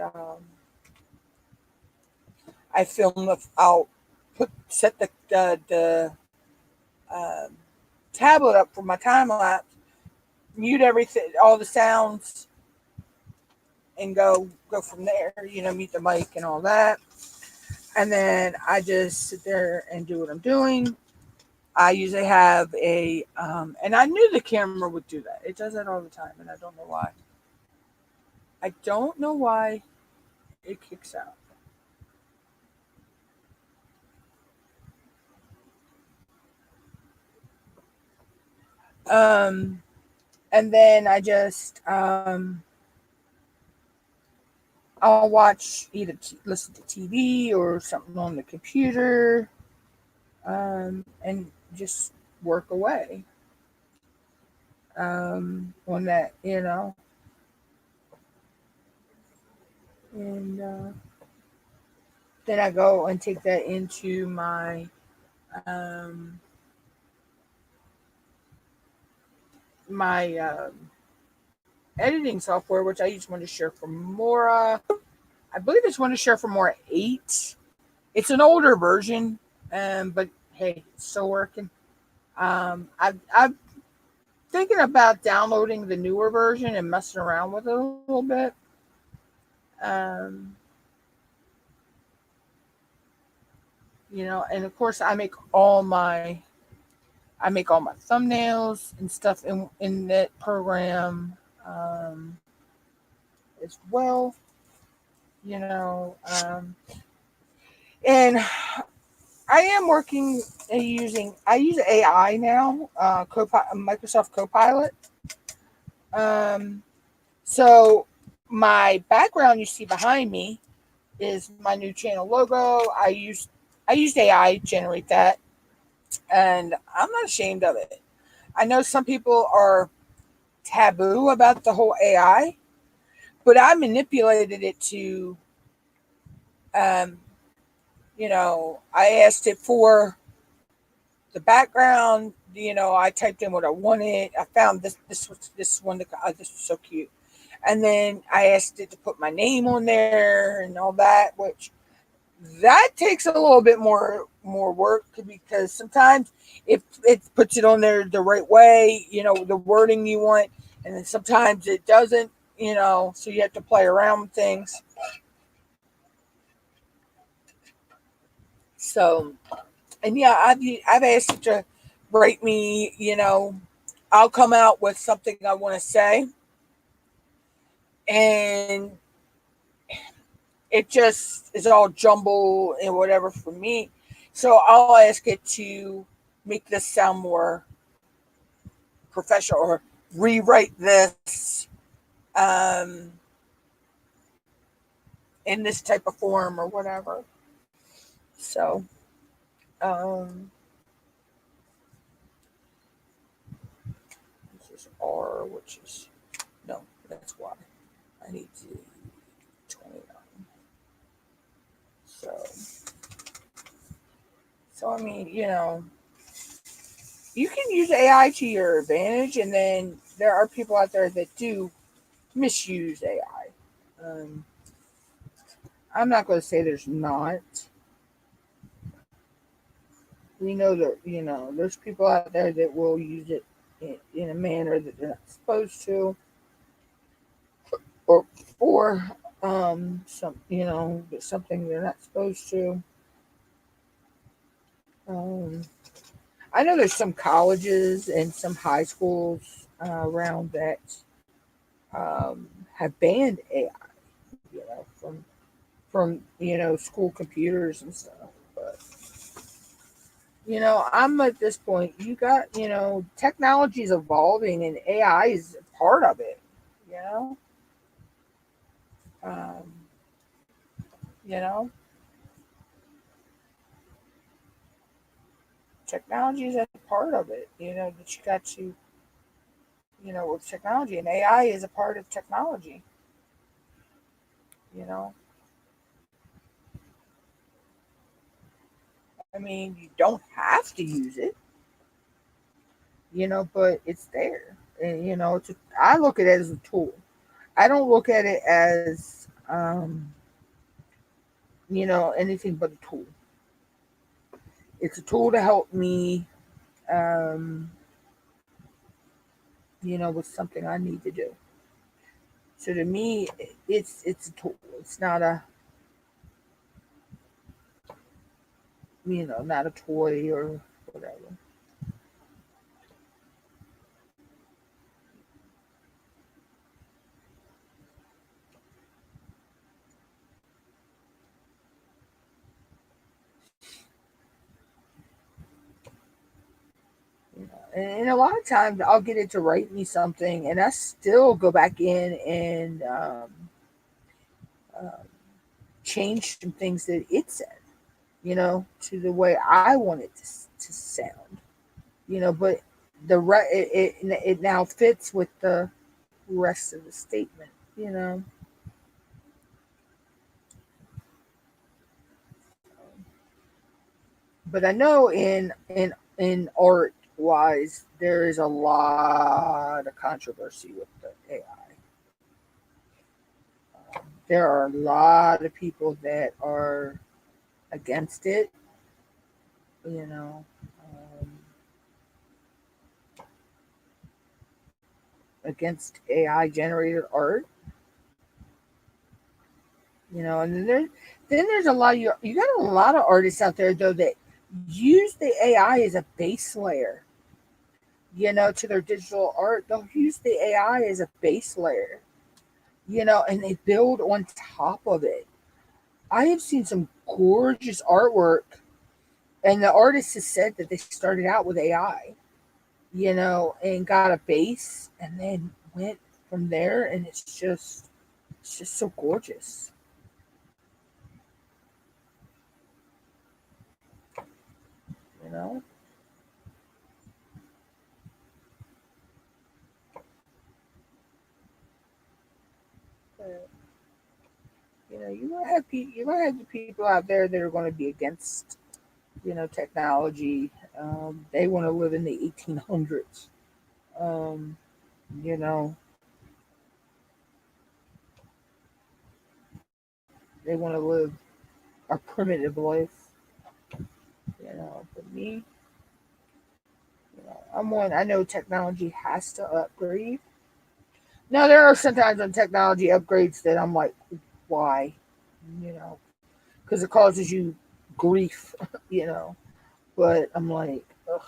I film I'll set the um, tablet up for my time lapse, mute everything, all the sounds, and go from there. Mute the mic and all that, and then I just sit there and do what I'm doing. I usually have and I knew the camera would do that. It does that all the time, and I don't know why. I don't know why it kicks out. Um, and then I just I'll watch either listen to TV or something on the computer, and just work away on that, and then I go and take that into um, my editing software, which I use Wondershare for Mora. I believe it's Wondershare for Mora 8. It's an older version, but hey, it's still working. I'm thinking about downloading the newer version and messing around with it a little bit. Um, and of course I make all my thumbnails and stuff in that program as well. You know, and I am working I use AI now, Microsoft Copilot. Um, so my background you see behind me is my new channel logo. I used AI to generate that, and I'm not ashamed of it. I know some people are taboo about the whole AI, but I manipulated it to, um, I asked it for the background. I typed in what I wanted. I found this one that this was so cute, and then I asked it to put my name on there and all that, which that takes a little bit more work because sometimes it puts it on there the right way, the wording you want, and then sometimes it doesn't, so you have to play around with things. So, and yeah, I've asked it to write me, I'll come out with something I want to say, and it just is all jumble and whatever for me. So I'll ask it to make this sound more professional or rewrite this um, in this type of form or whatever. So, um, this is R, which is, no, that's Y. I need to 29. So I mean, you can use AI to your advantage, and then there are people out there that do misuse AI. I'm not going to say there's not. We know that there's people out there that will use it in a manner that they're not supposed to, or something they're not supposed to. Um, I know there's some colleges and some high schools around that have banned AI, from school computers and stuff. But I'm at this point. You got technology is evolving and AI is part of it. You know, um, you know, technology is a part of it. That you got to with technology, and AI is a part of technology. You know, I mean, you don't have to use it. But it's there, and I look at it as a tool. I don't look at it as anything but a tool. It's a tool to help me, um, with something I need to do. So to me, it's a tool. It's not not a toy or whatever. And a lot of times I'll get it to write me something, and I still go back in and um, change some things that it said, to the way I want it to sound, but it now fits with the rest of the statement, But I know in art wise, there is a lot of controversy with the AI. There are a lot of people that are against it, you know, um, against AI generated art, and then there's a lot of you got a lot of artists out there though that use the AI as a base layer, to their digital art. They'll use the AI as a base layer, and they build on top of it. I have seen some gorgeous artwork, and the artist has said that they started out with AI, and got a base and then went from there, and it's just so gorgeous, you know. But, you're gonna have the people out there that are going to be against, technology. They want to live in the 1800s. Um, you know, they want to live a primitive life. But me, I'm one. I know technology has to upgrade. Now there are sometimes on technology upgrades that I'm like, why? You know, because it causes you grief. You know, but I'm like, ugh.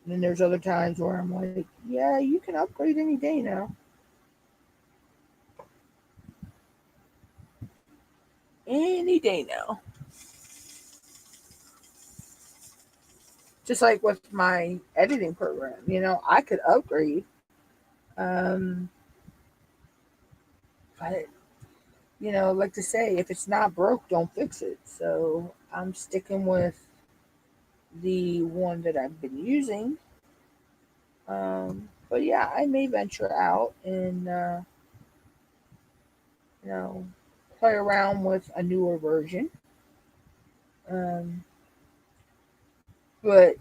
And then there's other times where I'm like, yeah, you can upgrade any day now. Any day now. Just like with my editing program, I could upgrade. Um, but like to say, if it's not broke, don't fix it. So I'm sticking with the one that I've been using. But yeah, I may venture out and you know play around with a newer version. Um, but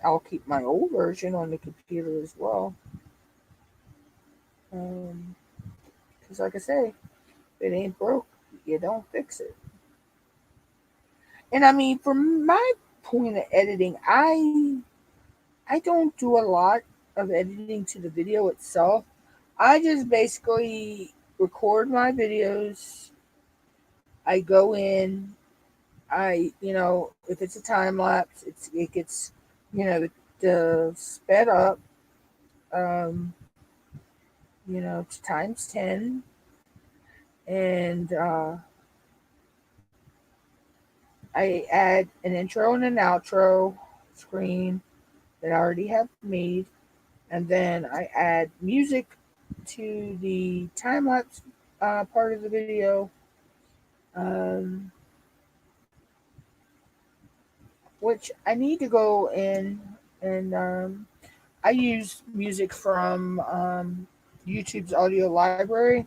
I'll keep my old version on the computer as well. Um, because like I say, if it ain't broke, you don't fix it. And I mean, from my point of editing, I don't do a lot of editing to the video itself. I just basically record my videos. I go in. If it's a time lapse, it gets, the sped up, um, to times 10, and I add an intro and an outro screen that I already have made, and then I add music to the time lapse part of the video, um, which I need to go in and I use music from YouTube's audio library.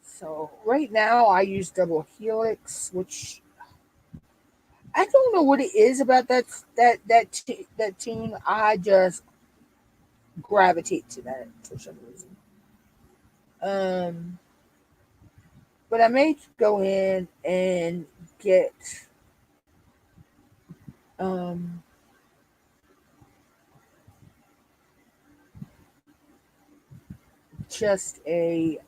So right now I use Double Helix, which I don't know what it is about that tune. I just gravitate to that for some reason. Um, but I may go in and get um, just a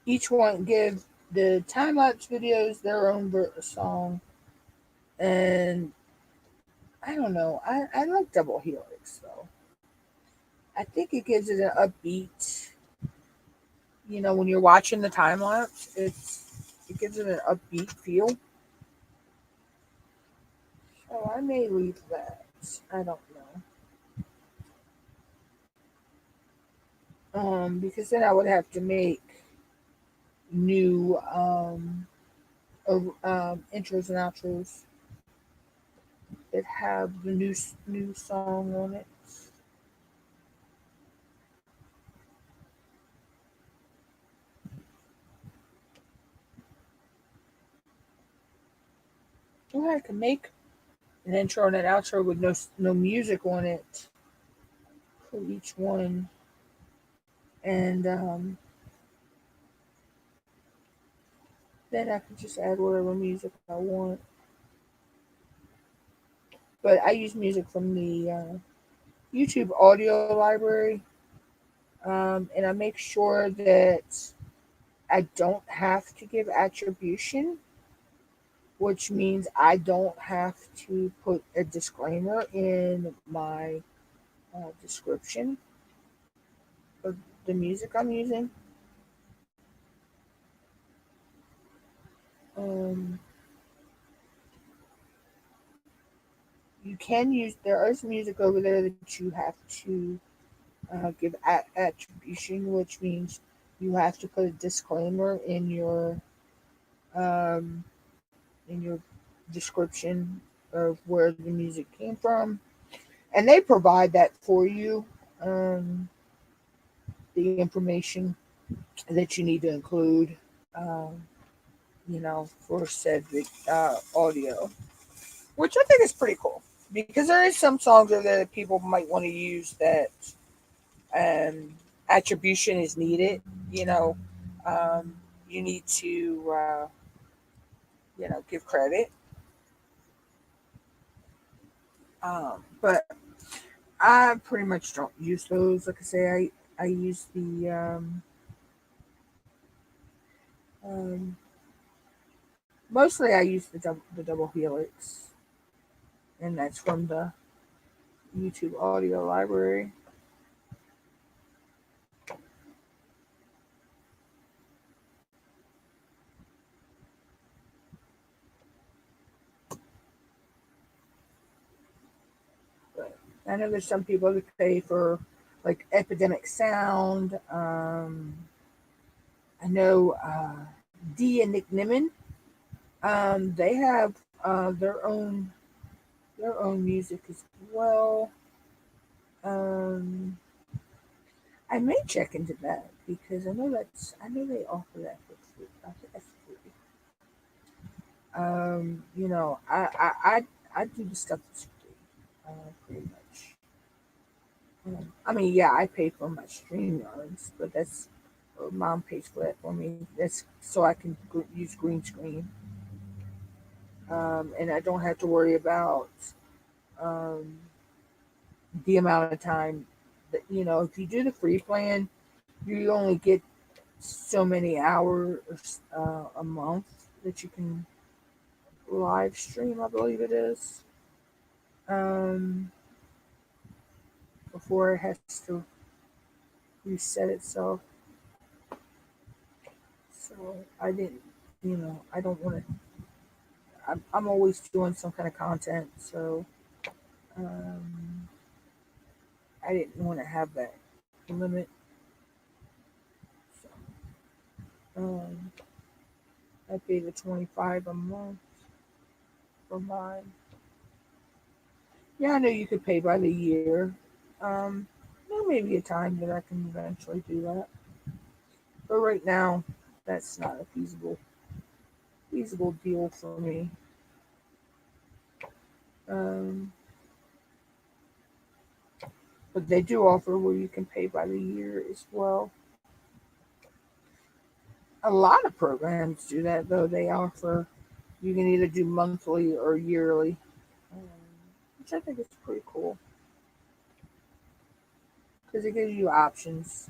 each one give the time lapse videos their own song, and I don't know. I like Double Helix though. I think it gives it an upbeat. When you're watching the time lapse, it gives it an upbeat feel. Oh, I may leave that. I don't know. Because then I would have to make new intros and outros that have the new song on it. Or I can make an intro and an outro with no music on it for each one, and then I can just add whatever music I want. But I use music from the YouTube audio library, and I make sure that I don't have to give attribution, which means I don't have to put a disclaimer in my description of the music I'm using. Um, you can use, there is music over there that you have to give attribution, which means you have to put a disclaimer um, in your description of where the music came from, and they provide that for you. Um, the information that you need to include, um, for said audio, which I think is pretty cool because there is some songs over there that people might want to use that attribution is needed. You know, you need to give credit, but I pretty much don't use those. Like I say, I use the um, mostly I use the double helix, and that's from the YouTube audio library. But I know there's some people that pay for like Epidemic Sound. I know D and Nick Nimmin. They have their own music as well. Um, I may check into that because I know they offer that for free. I think that's free. I do the stuff that's free, pretty much. I mean, yeah, I pay for my stream yards, but that's mom pays for that for me. That's so I can use green screen, and I don't have to worry about um, the amount of time that if you do the free plan, you only get so many hours a month that you can live stream. I believe it is um, before it has to reset itself. So I didn't, I don't want to. I'm always doing some kind of content, so um, I didn't want to have that limit. So um, I pay the 25 a month for mine. Yeah, I know you could pay by the year. There may be a time that I can eventually do that, but right now, that's not a feasible deal for me. Um, but they do offer where you can pay by the year as well. A lot of programs do that, though. They offer you can either do monthly or yearly, um, which I think is pretty cool because it gives you options.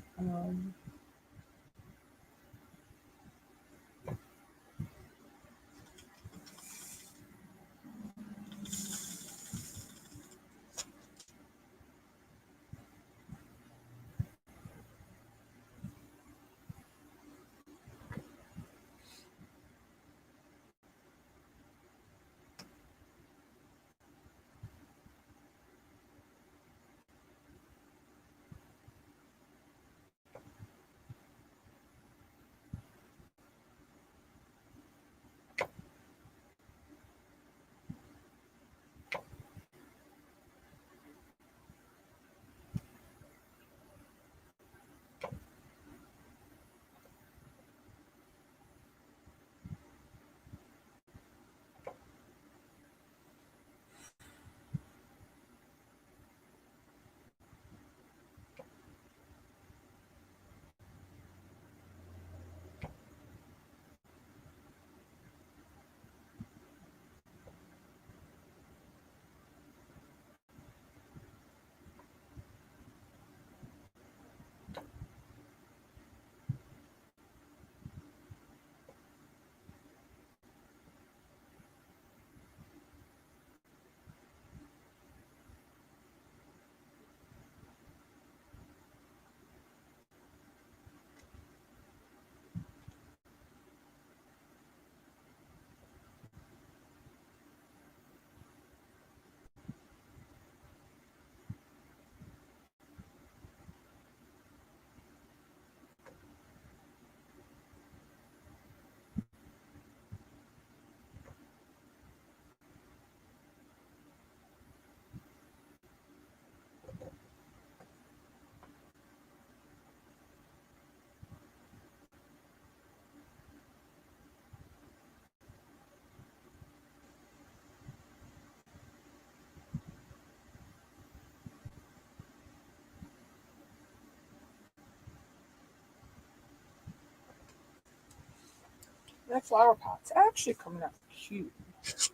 that flower pot's actually coming out cute. It's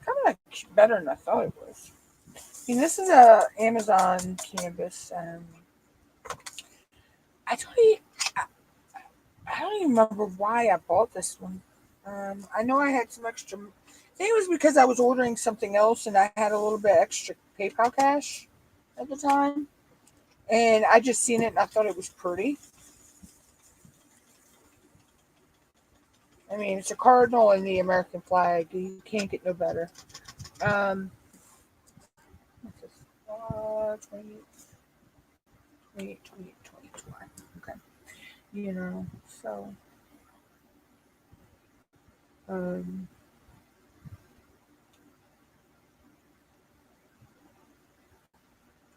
coming out better than I thought it was. This is a Amazon canvas. I don't even, I, I don't even remember why I bought this one. I know I had some extra. I think it was because I was ordering something else and I had a little bit extra PayPal cash at the time, and I just seen it and I thought it was pretty. I mean, it's a cardinal and the American flag. You can't get no better. What's this? 28, 28, 28, 24. Okay. So, um,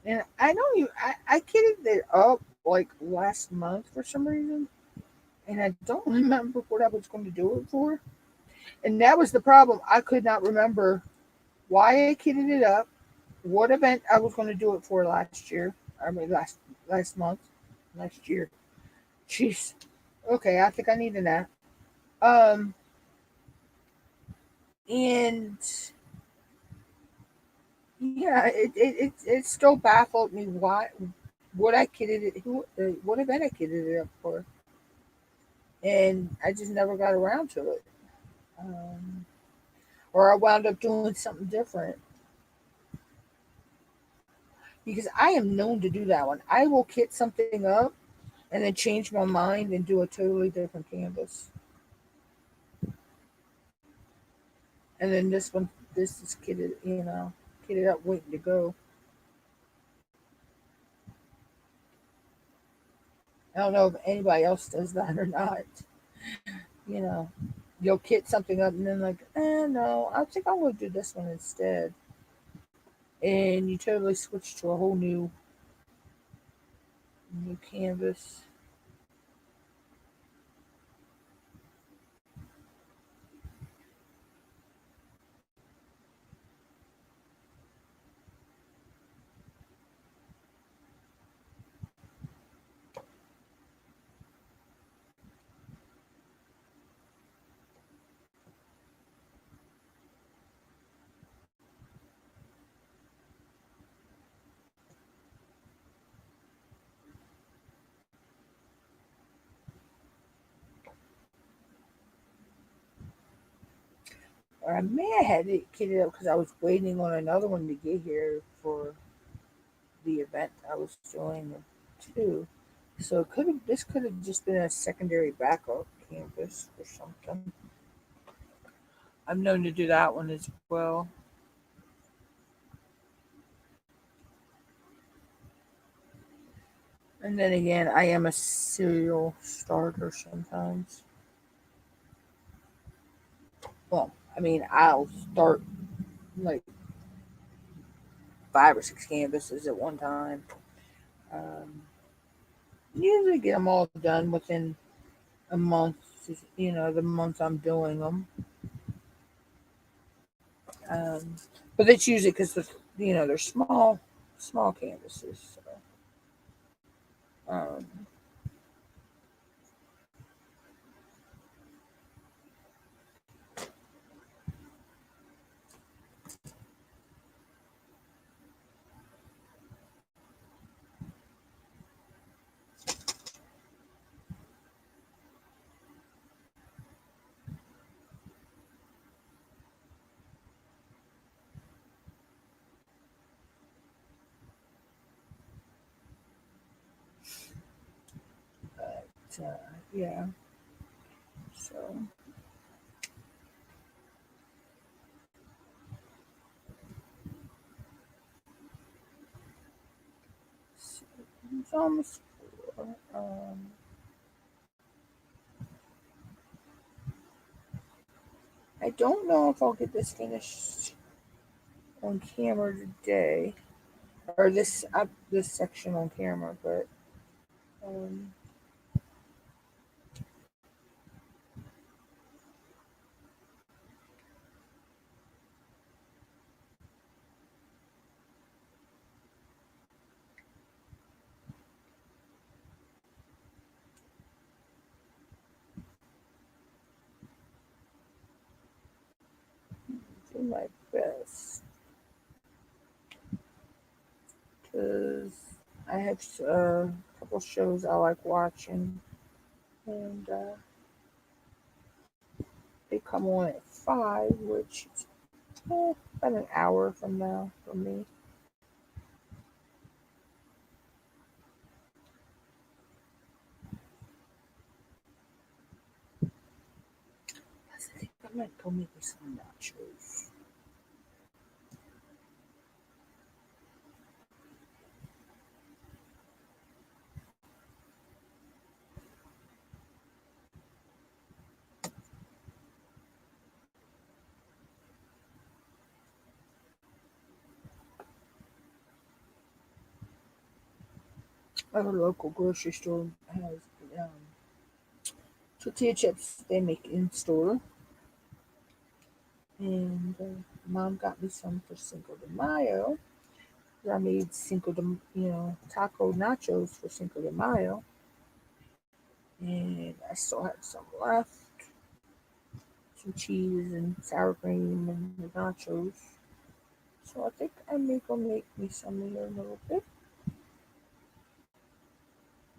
and I know I kitted it up like last month for some reason, and I don't remember what I was going to do it for. And that was the problem. I could not remember why I kitted it up, what event I was going to do it for last year. I mean, last month, last year. Jeez. Okay, I think I need a nap. Um, and yeah, it still baffled me why what I kitted it what event I kitted it up for, and I just never got around to it. Um, or I wound up doing something different because I am known to do that one. I will kit something up and then change my mind and do a totally different canvas. And then this is kitted up, waiting to go. I don't know if anybody else does that or not. You know, you'll kit something up and then like, no, I think I'm gonna do this one instead. And you totally switch to a whole new canvas. Or I may have had it kitted up because I was waiting on another one to get here for the event I was doing too. So this could have just been a secondary backup canvas or something. I'm known to do that one as well. And then again, I am a serial starter sometimes. Well, I mean, I'll start like 5 or 6 canvases at one time. Um, Usually get them all done within a month. The month I'm doing them. Um, but that's usually because they're small canvases. So, yeah. So, it's almost 4. I don't know if I'll get this finished on camera today, or this section on camera, but um, my best. Because I have a couple shows I like watching. And they come on at 5, which is about an hour from now for me. I think I might go make me some nachos. Our local grocery store has tortilla chips they make in store. And Mom got me some for Cinco de Mayo. I made taco nachos for Cinco de Mayo. And I still had some left. Some cheese and sour cream and the nachos. So I think I may go make me some in a little bit.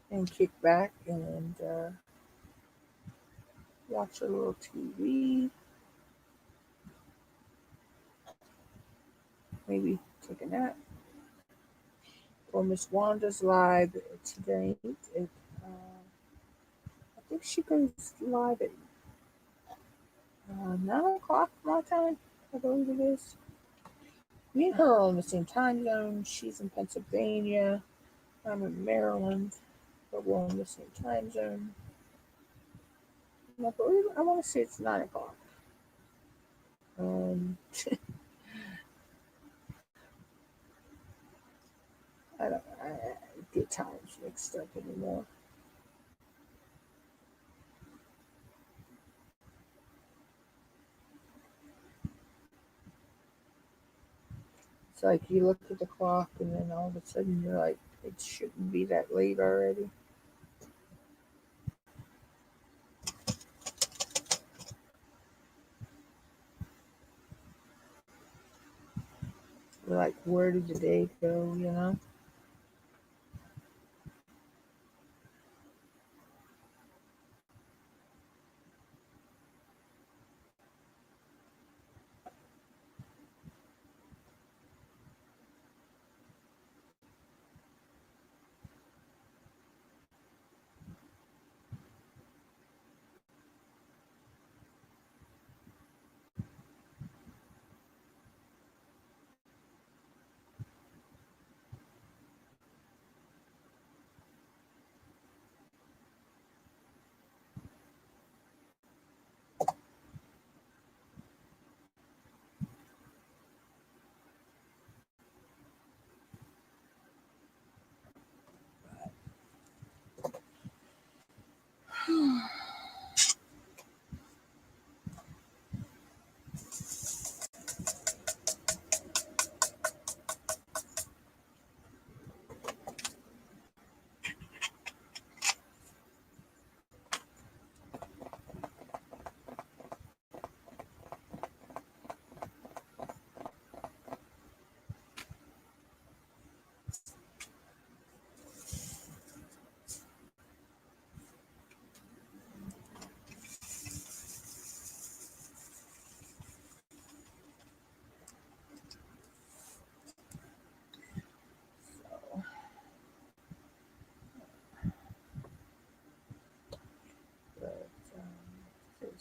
And kick back and watch a little TV. Maybe take a nap. Or Miss Wanda's live today. I think she goes live at 9 o'clock my time, I believe it is. Me and her are on the same time zone. She's in Pennsylvania. I'm in Maryland. But we're on the same time zone. And I want to say it's 9 o'clock. I don't get times mixed up anymore. It's like you look at the clock and then all of a sudden you're like, it shouldn't be that late already. You're like, where did the day go, you know?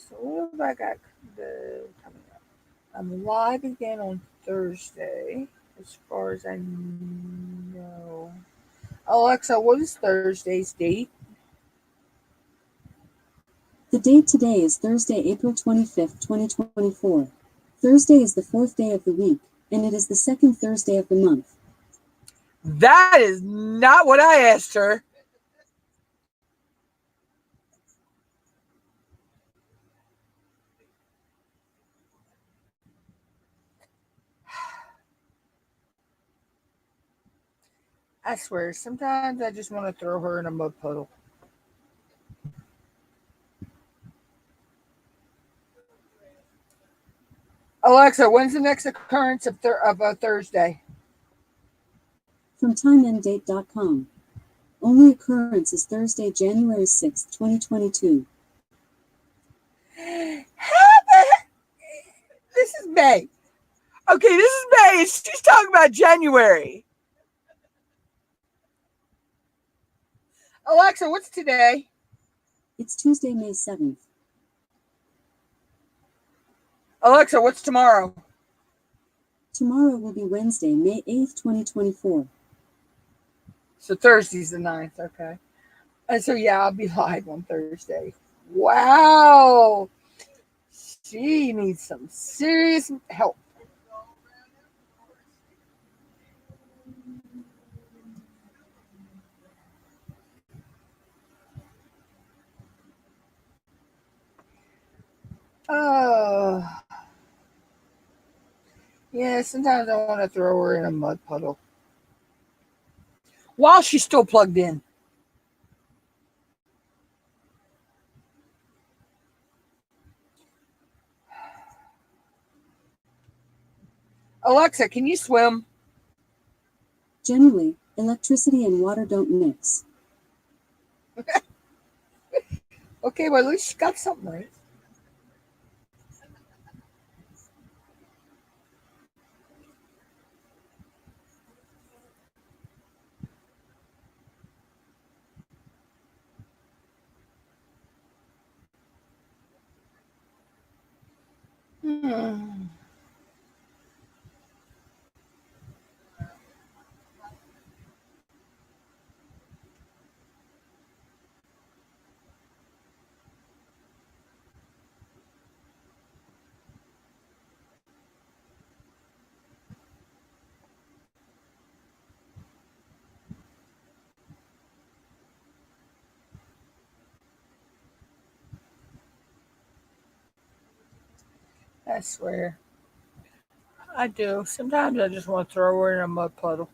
So what have I got coming up? I'm live again on Thursday, as far as I know. Alexa, what is Thursday's date? The date today is Thursday, April 25th, 2024. Thursday is the 4th day of the week, and it is the second Thursday of the month. That is not what I asked her. I swear, sometimes I just want to throw her in a mud puddle. Alexa, when's the next occurrence of a Thursday? From timeanddate.com. Only occurrence is Thursday, January 6th, 2022. This is May. Okay, this is May. She's talking about January. Alexa, what's today? It's Tuesday, May 7th. Alexa, what's tomorrow? Tomorrow will be Wednesday, May 8th, 2024. So Thursday's the 9th, okay. And so, yeah, I'll be live on Thursday. Wow. She needs some serious help. Oh. Yeah, sometimes I want to throw her in a mud puddle. While she's still plugged in. Alexa, can you swim? Generally, electricity and water don't mix. Okay, well, at least she got something right. I swear. I do. Sometimes I just want to throw her in a mud puddle.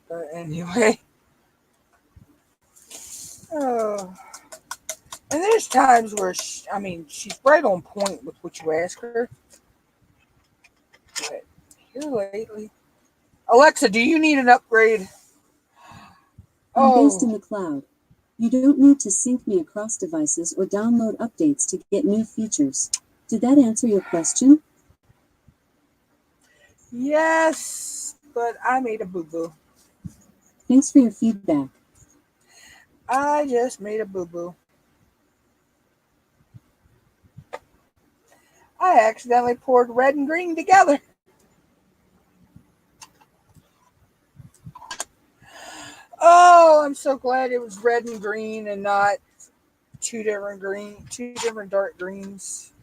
But anyway. Oh. And there's times where, she's right on point with what you ask her. But here lately. Alexa, do you need an upgrade? I'm based in Oh, the cloud. You don't need to sync me across devices or download updates to get new features. Did that answer your question? yes, but I made a boo-boo. Thanks for your feedback. I just made a boo-boo. I accidentally poured red and green together. Oh, I'm so glad it was red and green and not two different dark greens.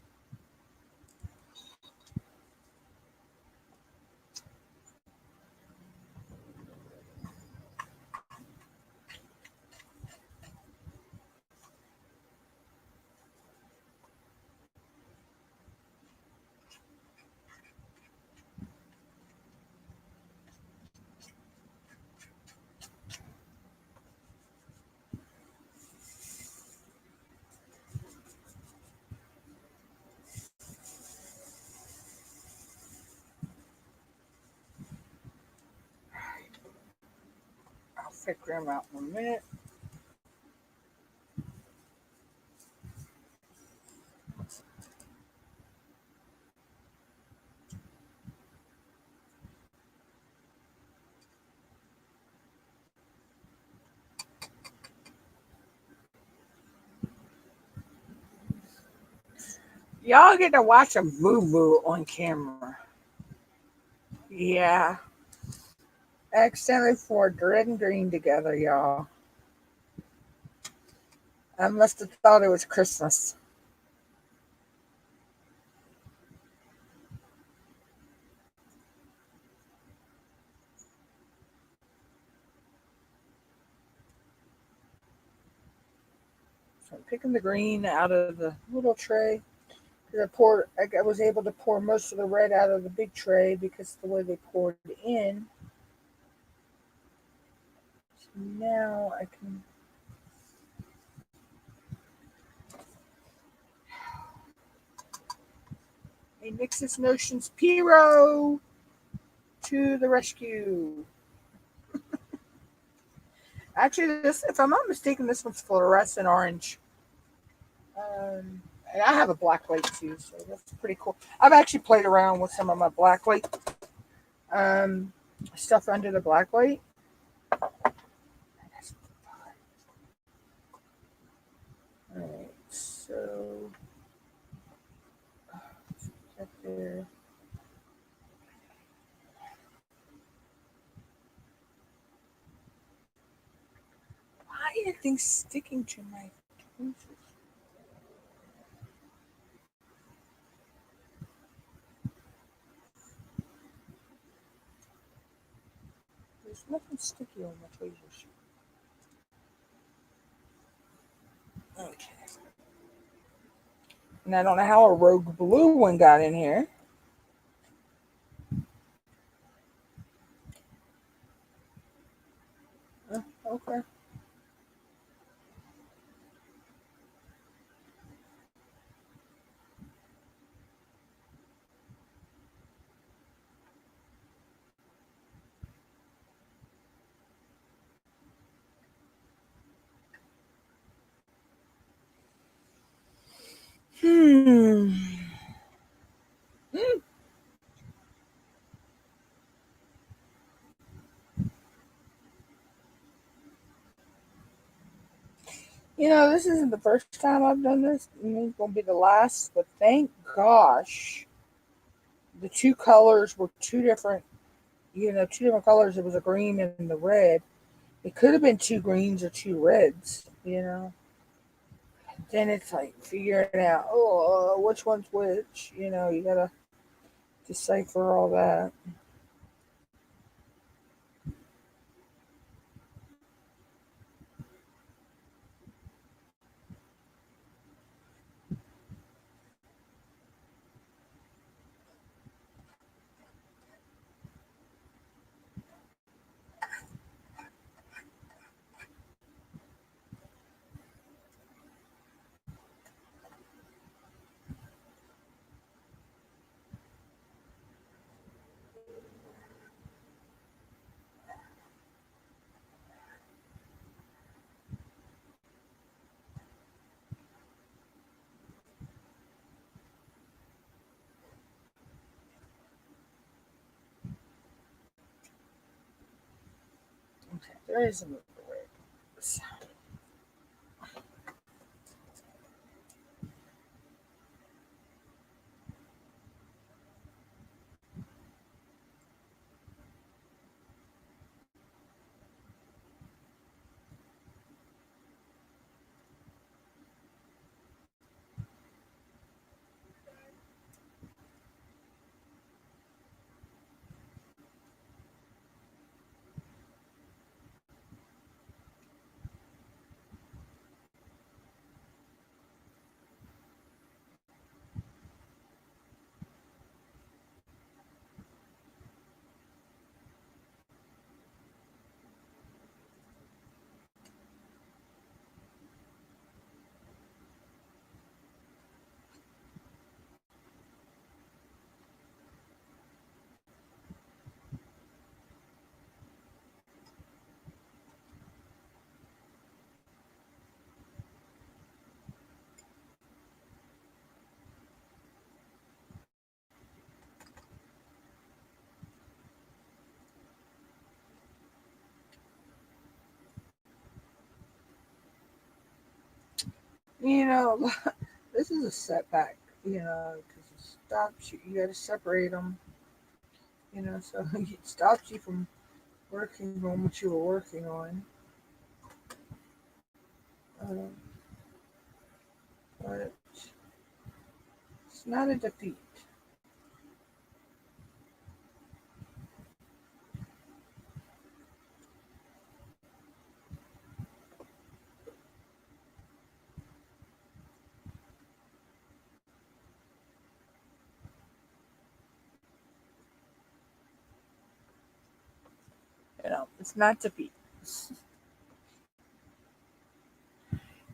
I'll figure them out in a minute. Y'all get to watch a boo boo on camera. Yeah. Accidentally poured red and green together, y'all. I must have thought it was Christmas. So I'm picking the green out of the little tray. I was able to pour most of the red out of the big tray because the way they poured it in. So now I can. A Nix's Notions Piro to the rescue. Actually, this, if I'm not mistaken, this one's fluorescent orange. And I have a black light too, so that's pretty cool. I've actually played around with some of my black light um, stuff under the black light. Alright, so up there. Why are things sticking to my tweezers? There's nothing sticky on my tweezers. Okay. And I don't know how a rogue blue one got in here. Okay. Hmm. You know, this isn't the first time I've done this, and it's going to be the last, but thank gosh the two colors were two different, two different colors. It was a green and the red. It could have been two greens or two reds. Then it's like figuring out, which one's which. You got to decipher all that. Okay, there is another way. You know, this is a setback because it stops you. You got to separate them, so it stops you from working on what you were working on. Um, but it's not a defeat. It's not defeat.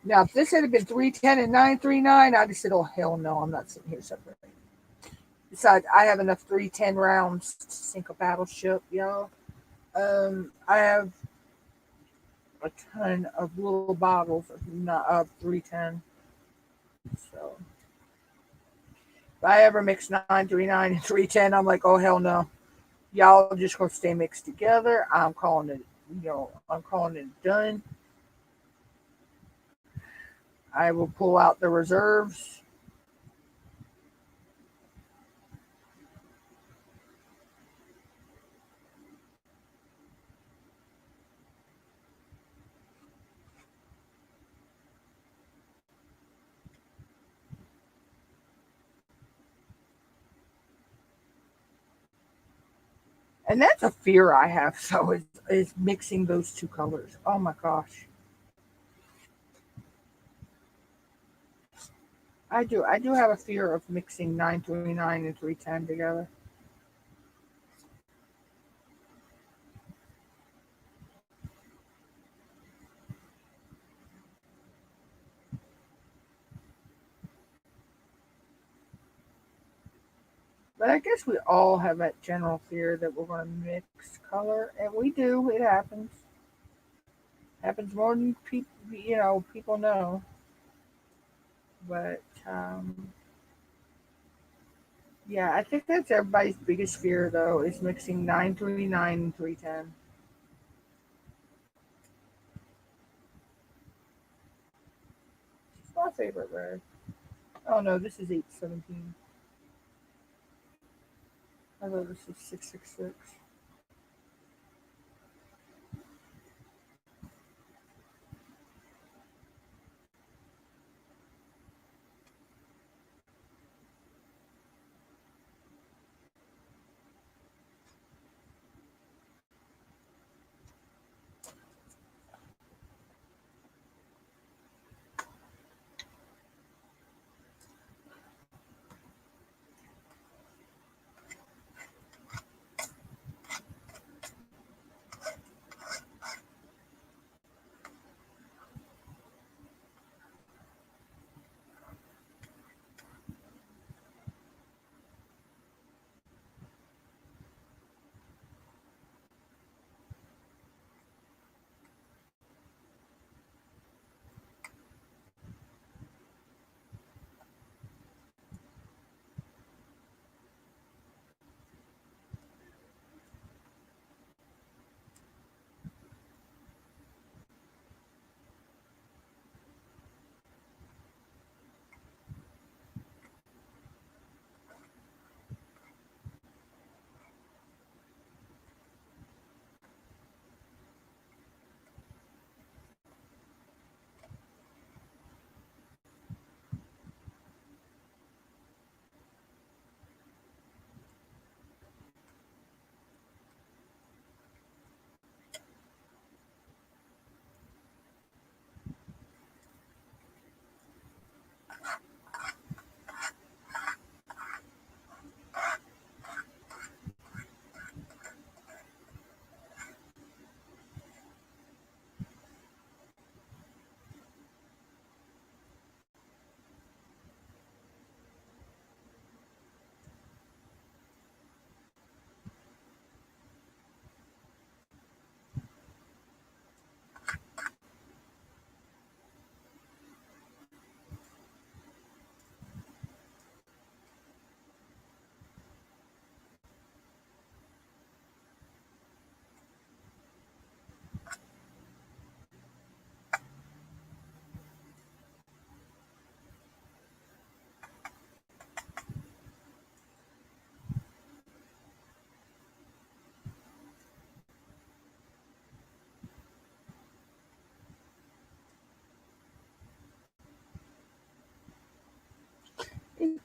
Now, if this had been 310 and 939, I'd have said, oh, hell no, I'm not sitting here separating. Besides, I have enough 310 rounds to sink a battleship, y'all. I have a ton of little bottles of 310. So, if I ever mix 939 and 310, I'm like, oh, hell no. Y'all just going to stay mixed together. I'm calling it done. I will pull out the reserves. And that's a fear I have, so is mixing those two colors. Oh my gosh. I do. I do have a fear of mixing 939 and 310 together. But I guess we all have that general fear that we're going to mix color, and we do. It happens. Happens more than people know. But yeah, I think that's everybody's biggest fear, though, is mixing 939 and 310. It's my favorite red. Oh no, this is 817. I thought this was 666.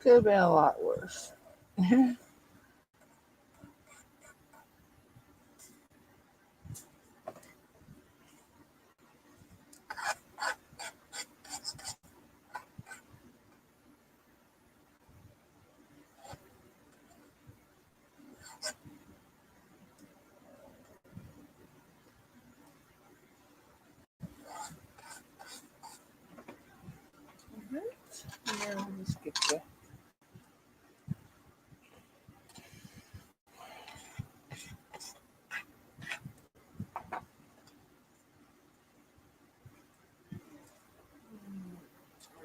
Could have been a lot worse. Now let's get the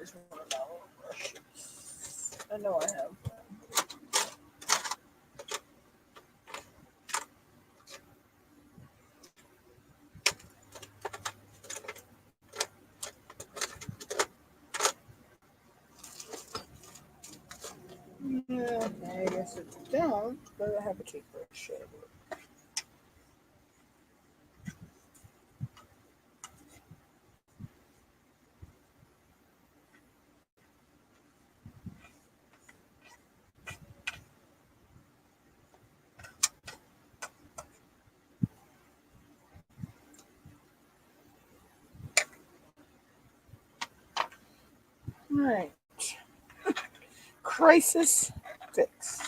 where's one of my little brushes? I know I have. Yeah, I guess it don't, but I have a toothbrush. Alright. Crisis fixed.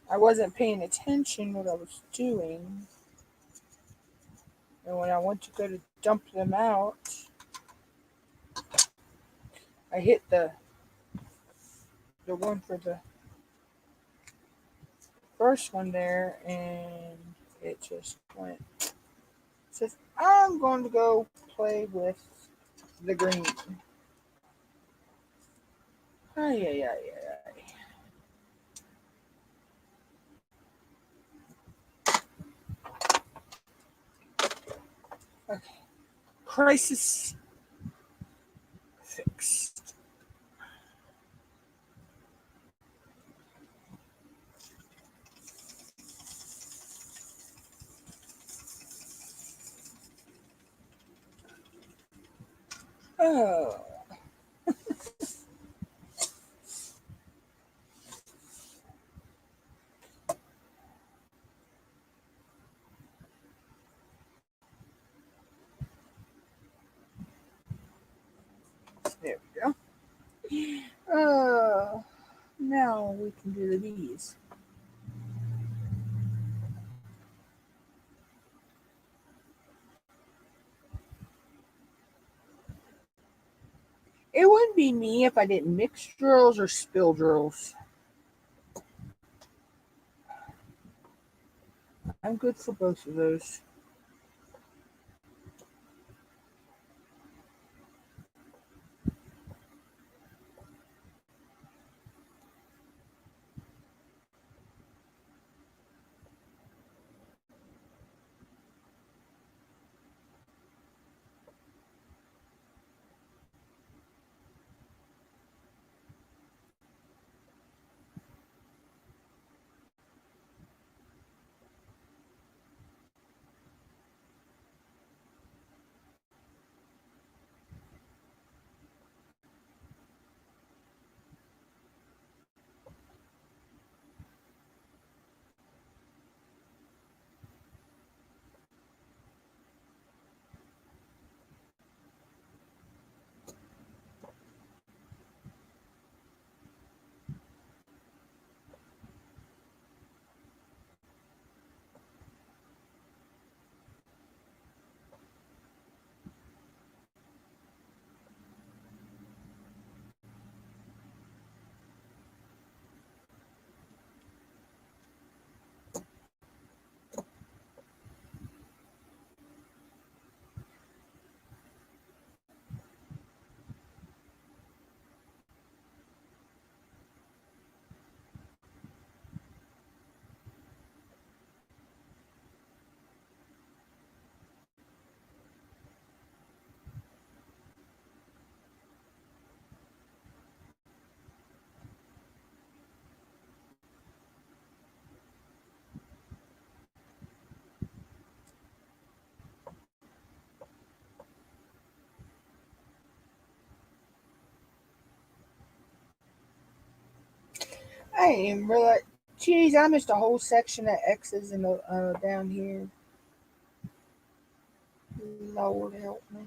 I wasn't paying attention what I was doing. And when I went to go to dump them out, I hit the one for the first one there, and it just went. It says, I'm going to go play with the green. Ay, ay, ay, ay, ay. Okay. Crisis fixed. Oh. There we go. Now we can do the bees. It wouldn't be me if I didn't mix drills or spill drills. I'm good for both of those. I ain't even realize. Jeez, I missed a whole section of X's in the down here. Lord help me.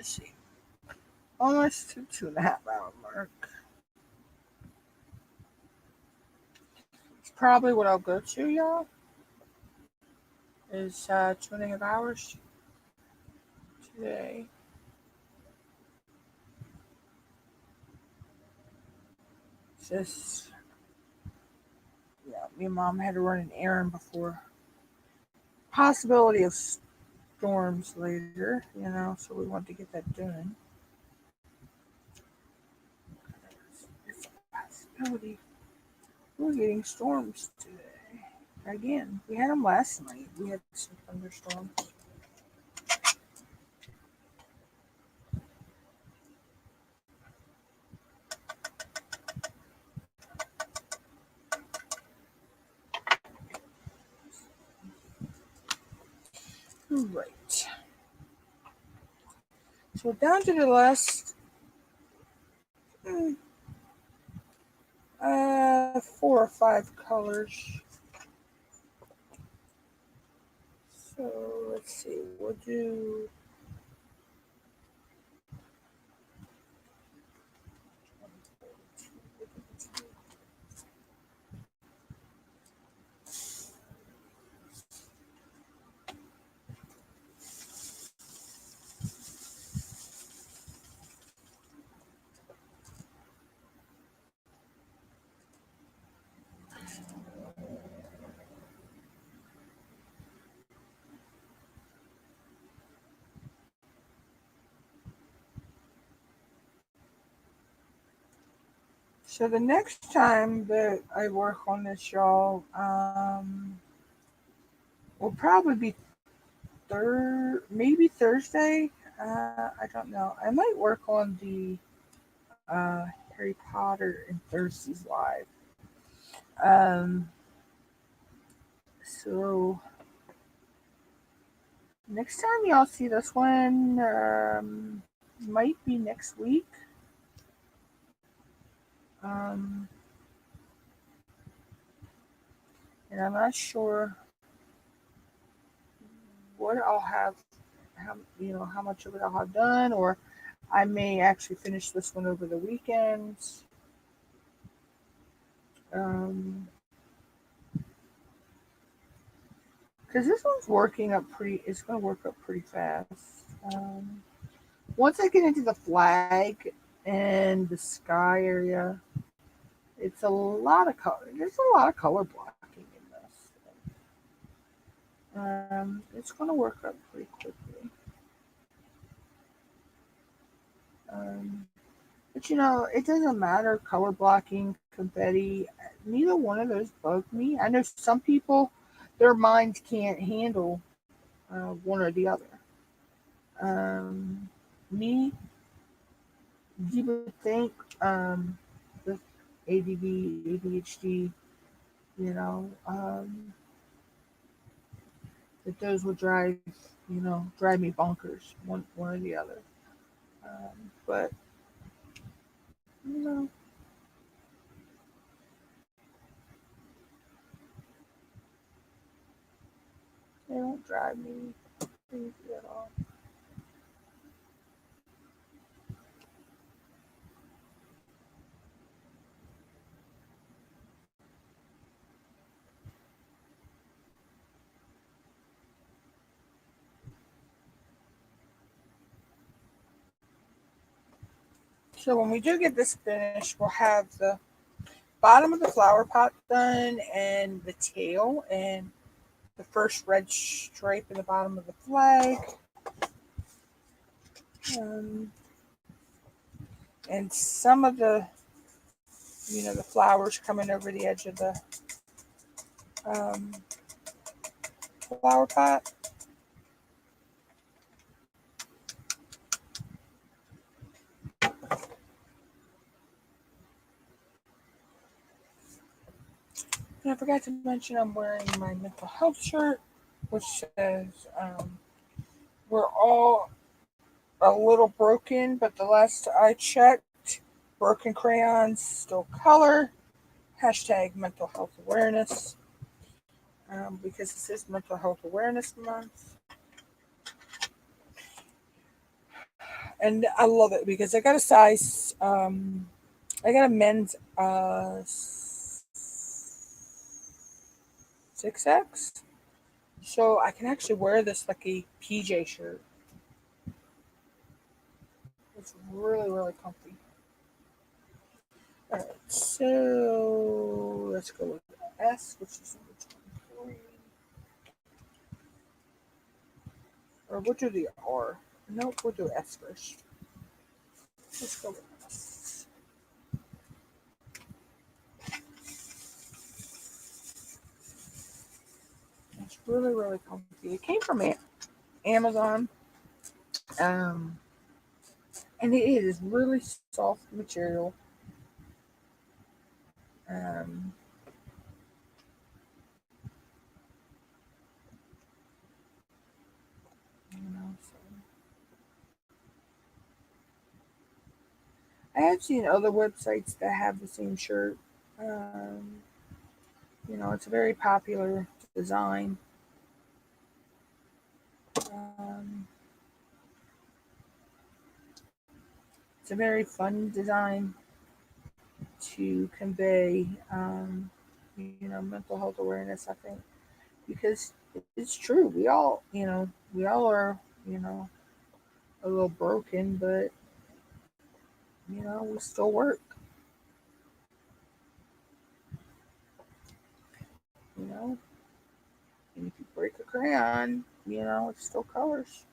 let's see, almost to 2.5 hour mark. It's probably what I'll go to, y'all. Is 2.5 hours today. It's just, yeah, me and Mom had to run an errand before. Possibility of storms later, so we want to get that done. It's a possibility. We're getting storms today. Again, we had them last night. We had some thunderstorms. Right. So down to the last 4 or 5 colors. So let's see, we'll do so the next time that I work on this, y'all, will probably be maybe Thursday. I don't know. I might work on the Harry Potter and Thursday's live. So next time y'all see this one, might be next week. And I'm not sure what I'll have, how much of it I'll have done, or I may actually finish this one over the weekends. Because this one's it's going to work up pretty fast. Once I get into the flag and the sky area, it's a lot of color. There's a lot of color blocking in this. It's going to work up pretty quickly. But it doesn't matter, color blocking, confetti, neither one of those bug me. I know some people, their minds can't handle one or the other. Me, you would think with ADD, ADHD, that those would drive me bonkers, one or the other. But they don't drive me crazy at all. So when we do get this finished, we'll have the bottom of the flower pot done and the tail and the first red stripe in the bottom of the flag. And some of the the flowers coming over the edge of the flower pot. And I forgot to mention I'm wearing my mental health shirt, which says we're all a little broken, but the last I checked, broken crayons still color. Hashtag mental health awareness. Because this is Mental Health Awareness Month. And I love it because I got a size. I got a men's 6X, so I can actually wear this like a PJ shirt. It's really really comfy. All right, so let's go with S, which is number 23, or we'll do the R. Nope, we'll do S first. Let's go with S. It's really really comfy. It came from Amazon, um, and it is really soft material. Um, so I have seen other websites that have the same shirt. Um, it's a very popular design. Um, it's a very fun design to convey, mental health awareness. I think because it's true. We all are, a little broken, but we still work. You know, and if you break a crayon, it still colors.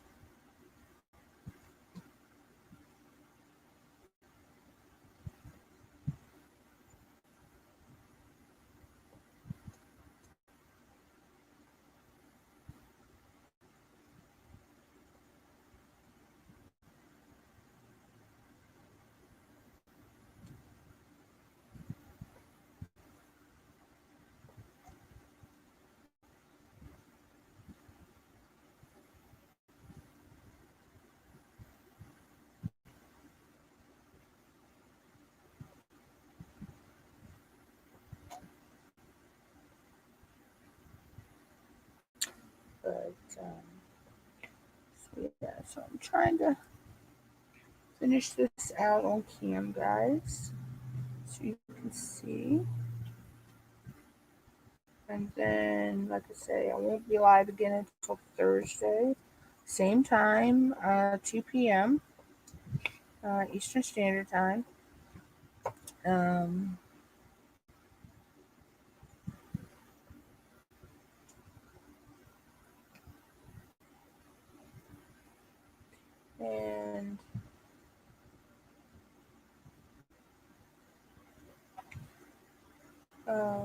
But so I'm trying to finish this out on cam, guys, so you can see. And then, like I say, I won't be live again until Thursday, same time, 2 p.m. Eastern Standard Time. Um, and uh,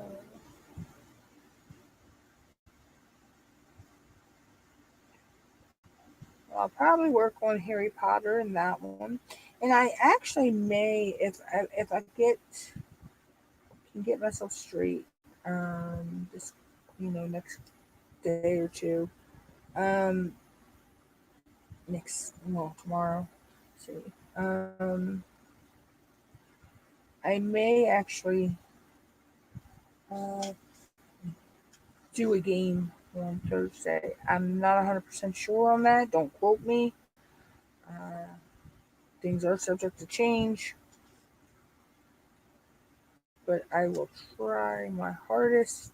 I'll probably work on Harry Potter and that one. And I actually may, if I can get myself straight, this next day or two, um, tomorrow. Let's see, I may actually uh, do a game on Thursday. I'm not 100% sure on that. Don't quote me. Uh, things are subject to change, but I will try my hardest.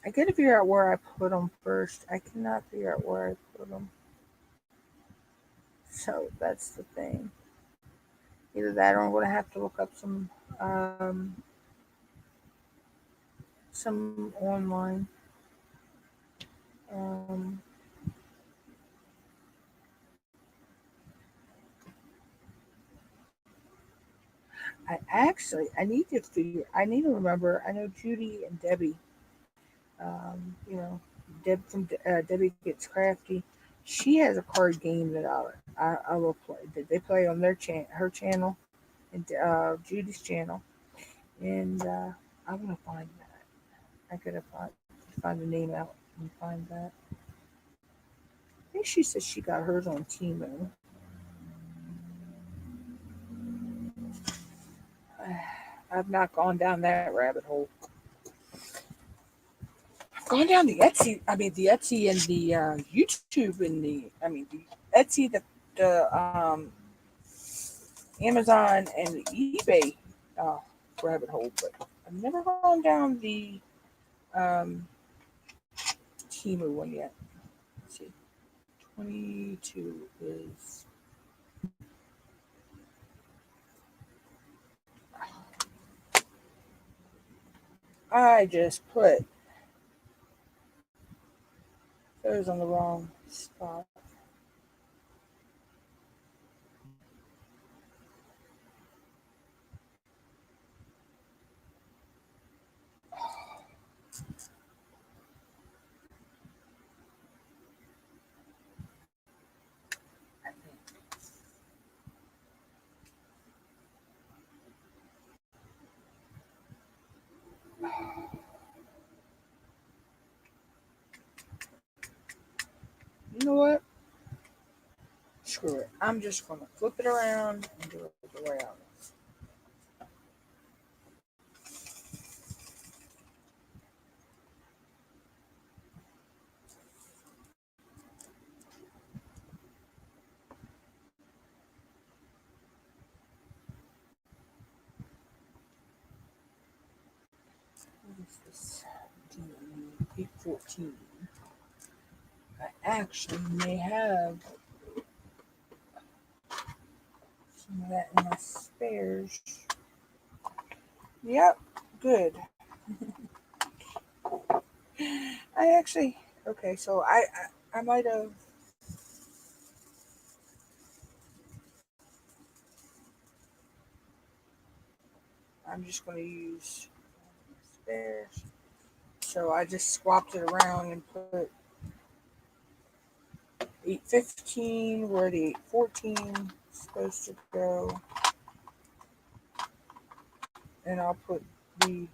I gotta figure out where I put them first. I cannot figure out where I put them. So that's the thing. Either that or I'm going to have to look up some online. Um, I need to remember. I know Judy and Debbie. Debbie Gets Crafty. She has a card game that I will play. That they play on her channel, and Judy's channel, and I'm gonna find that. I gotta find the name out and find that. I think she says she got hers on Timo. I've not gone down that rabbit hole. I've gone down the Etsy. I mean, the Etsy and the YouTube and the Etsy, the Amazon and eBay rabbit hole, but I've never gone down the Temu one yet. Let's see. 22 is. I just put those on the wrong spot. You know what? Screw it. I'm just going to flip it around and do it the way I want. What is this? 814. I actually may have some of that in my spares. Yep, good. I actually, okay, so I might have. I'm just going to use spares. So I just swapped it around and put 815 where the 814 is supposed to go. And I'll put the,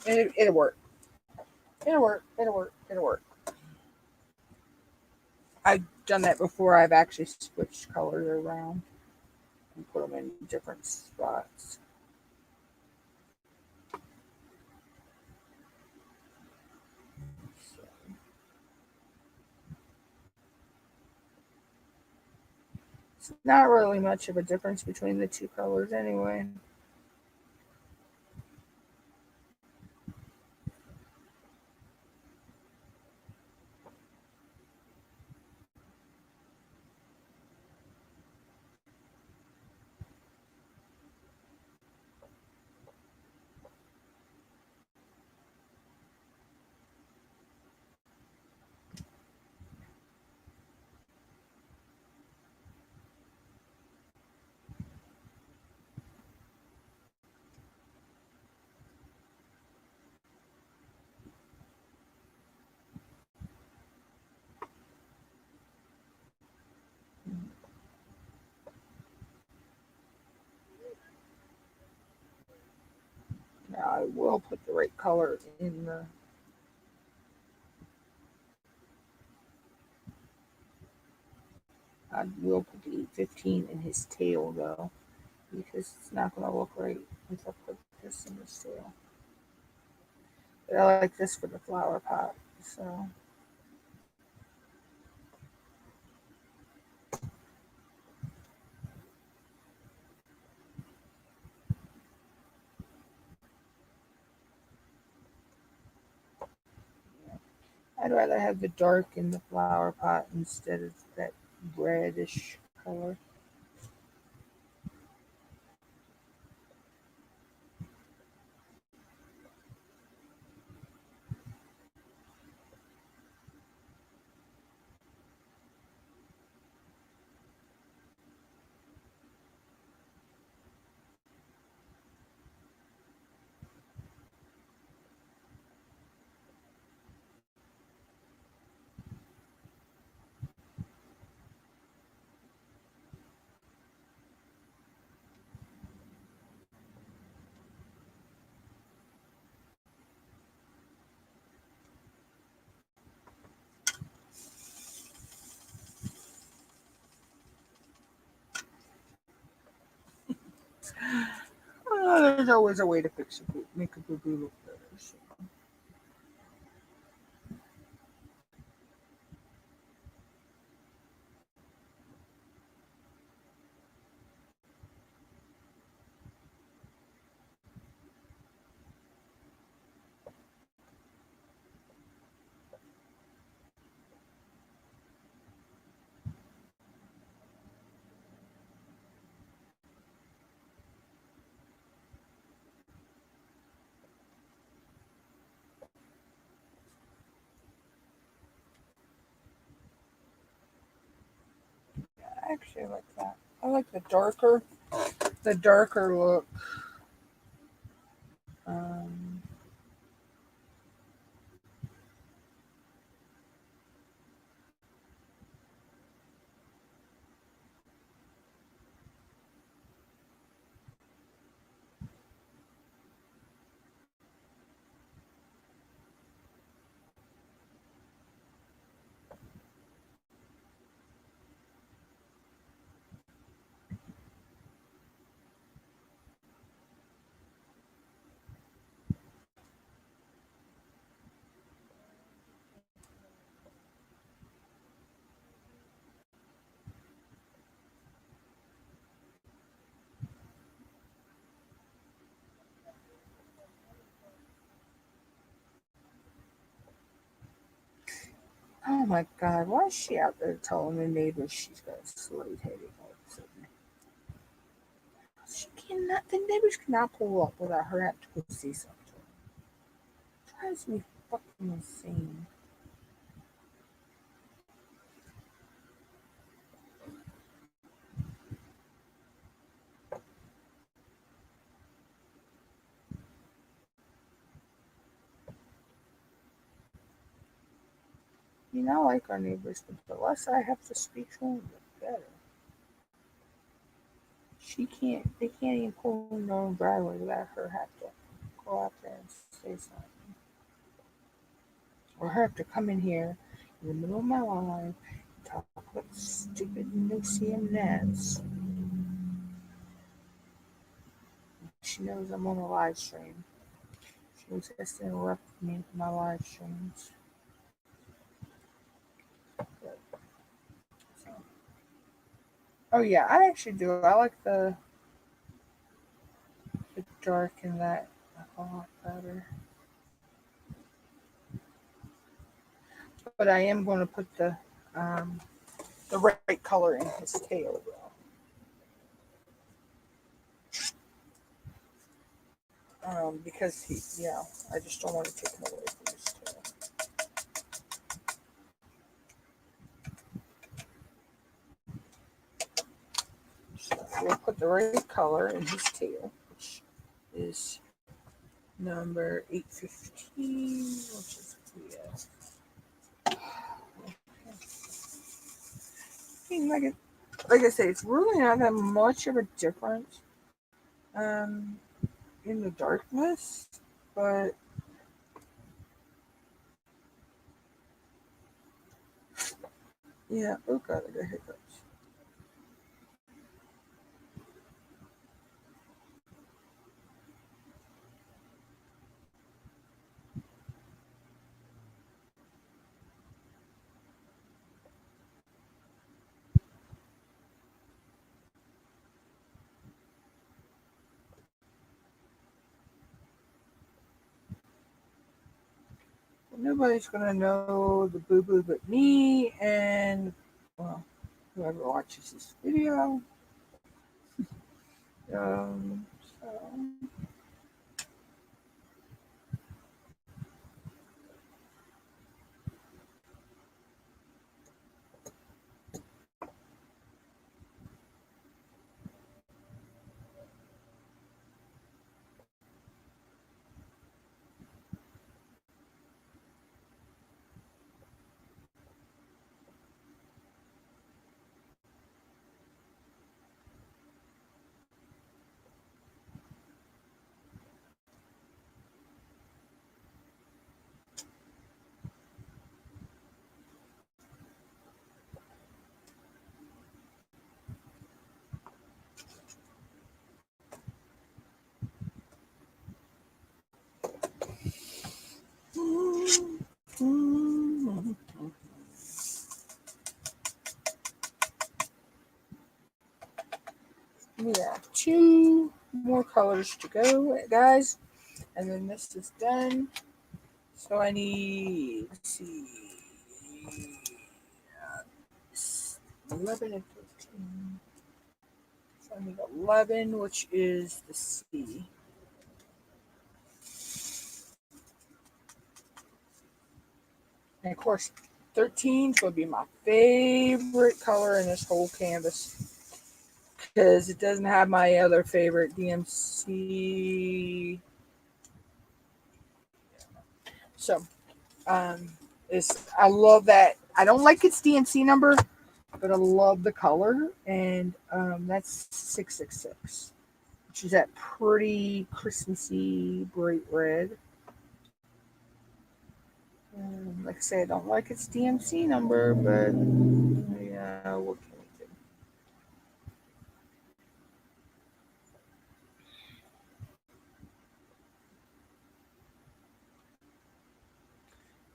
it'll work. It'll work. It'll work. It'll work. I've done that before. I've actually switched colors around and put them in different spots. So. It's not really much of a difference between the two colors anyway. Now I will put the right color in the. I will put the 815 in his tail though, because it's not going to look right if I put this in his tail. But I like this for the flower pot, so. I'd rather have the dark in the flower pot instead of that reddish color. There's always a way to make a boo-boo look better. So. actually like that. I like the darker look. Um, oh my God, why is she out there telling the neighbors she's got a slate heading all of a sudden? She cannot. The neighbors cannot pull up without her having to go see something. Drives me fucking insane. You know, I like our neighbors, but the less I have to speak to them, the better. They can't even pull in their own driveway without her have to go out there and say something. Or her have to come in here in the middle of my life and talk about stupid Lucy and Nets. She knows I'm on a live stream. She was just interrupting me with my live streams. But, so. Oh yeah, I actually do. I like the dark in that a lot better. But I am going to put the right color in his tail though. Because I just don't want to take it away from his tail. So we'll put the right color in his tail, which is number 815, which is like I say, it's really not that much of a difference in the darkness, but yeah. Oh God, I got hiccups. Nobody's gonna know the boo boo but me and well, whoever watches this video. So we have 2 more colors to go, guys, and then this is done. So I need, let's see, 11 and 15. So I need 11, which is the C. And of course, 13 is going to be my favorite color in this whole canvas because it doesn't have my other favorite DMC. So, I love that. I don't like its DMC number, but I love the color, and that's 666, which is that pretty Christmassy bright red. Like I said, I don't like its DMC number, but yeah, what can we do?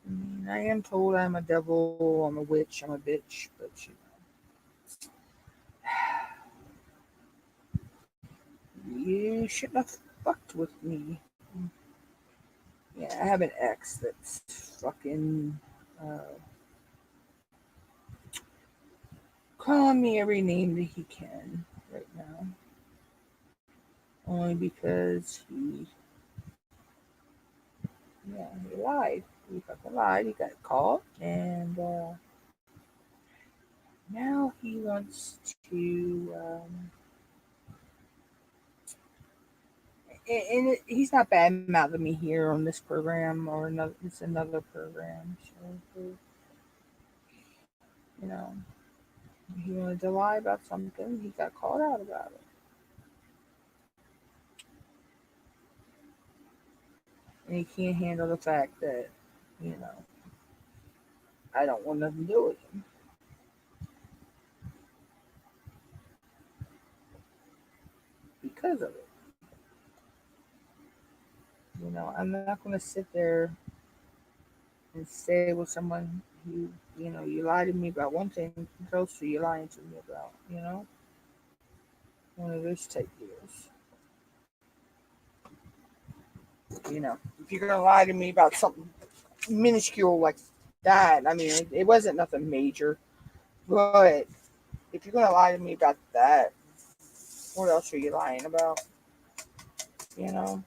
I mean, I am told I'm a devil, I'm a witch, I'm a bitch, but you shouldn't have fucked with me. Yeah, I have an ex that's fucking calling me every name that he can right now. Only because he lied. He fucking lied. He got caught, and now he wants to. He's not bad mouthing me here on this program or another. It's another program, so you know, he wanted to lie about something. He got called out about it, and he can't handle the fact that I don't want nothing to do with him because of it. I'm not going to sit there and stay with someone who, you lied to me about one thing, what else are you lying to me about? One of those type deals. If you're going to lie to me about something minuscule like that, I mean, it wasn't nothing major, but if you're going to lie to me about that, what else are you lying about? You know?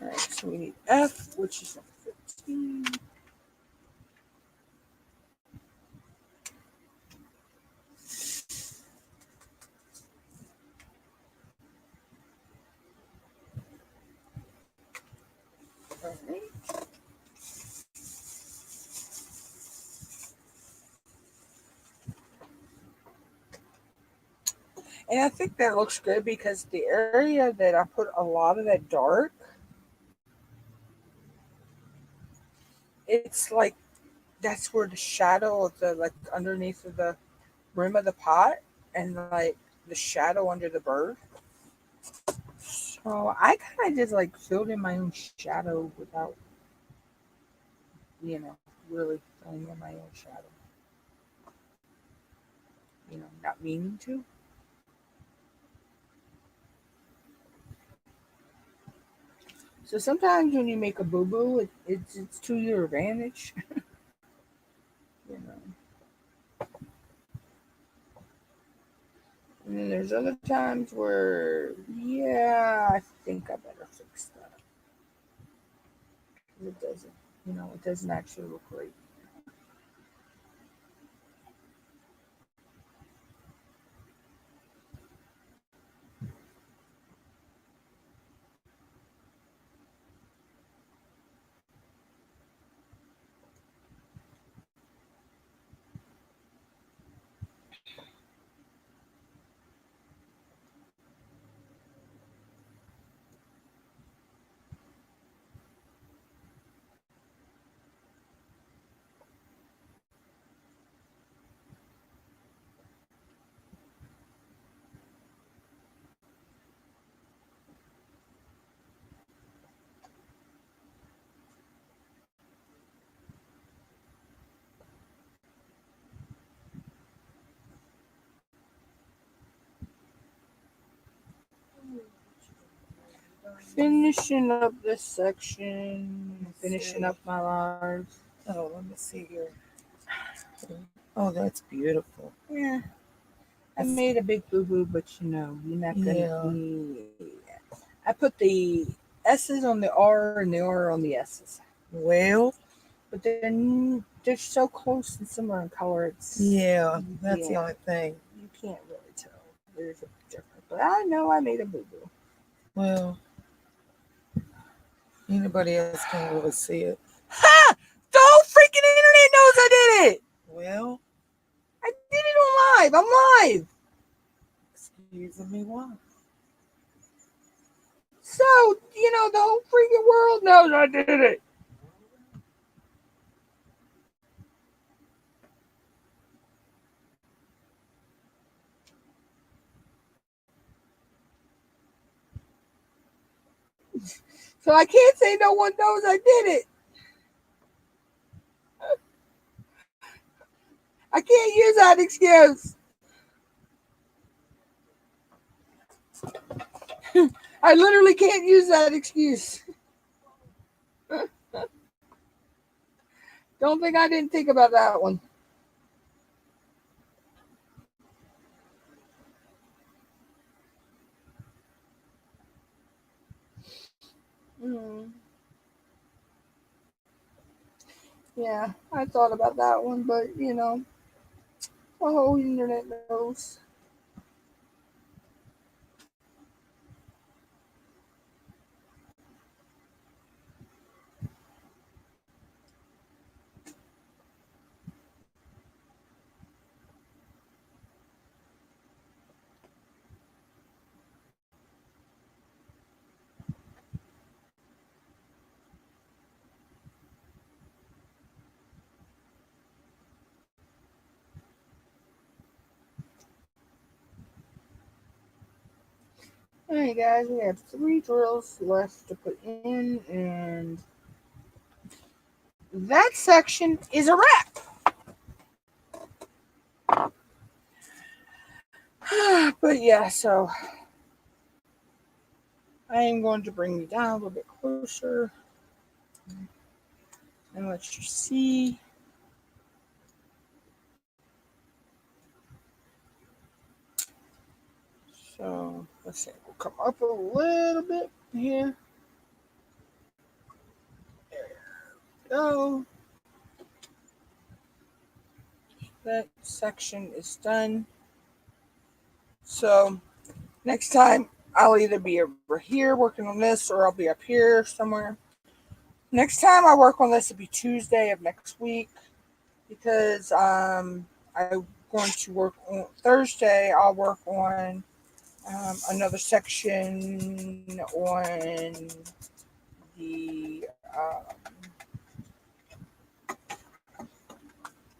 Alright, so we need F, which is number 15. Alright. And I think that looks good because the area that I put a lot of that dark, it's like that's where the shadow of the like underneath of the rim of the pot and like the shadow under the bird. So I kind of just like filled in my own shadow without, really filling in my own shadow. Not meaning to. So sometimes when you make a boo boo, it's to your advantage. you know. And then there's other times where, yeah, I think I better fix that. It doesn't, it doesn't actually look great. Finishing up this section, finishing up my lives. Oh, let me see here. Oh, that's beautiful. Yeah. I made a big boo-boo, but you're not gonna. Yeah. I put the S's on the R and the R on the S's, Well, but they're so close and similar in color. It's yeah, that's the Yeah. only thing. You can't really tell. There's a difference, but I know I made a boo-boo. Well, anybody else can really see it. Ha! The whole freaking internet knows I did it. Well, I did it on live. I'm live. excuse me, why? So, the whole freaking world knows I did it. So I can't say no one knows I did it. I can't use that excuse. I literally can't use that excuse. Don't think I didn't think about that one. Yeah, I thought about that one, but the whole internet knows. Alright guys, we have 3 drills left to put in, and that section is a wrap. But yeah, so I am going to bring you down a little bit closer and let you see. So let's see, we'll come up a little bit here. There we go. That section is done. So next time I'll either be over here working on this or I'll be up here somewhere. Next time I work on this will be Tuesday of next week, because I'm going to work on Thursday. I'll work on another section on the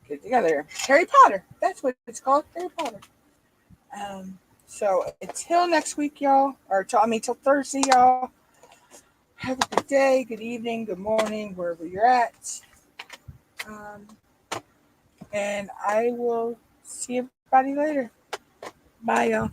get it together, Harry Potter. That's what it's called, Harry Potter. So until next week, y'all, or till Thursday, y'all. Have a good day, good evening, good morning, wherever you're at. And I will see everybody later. Bye, y'all.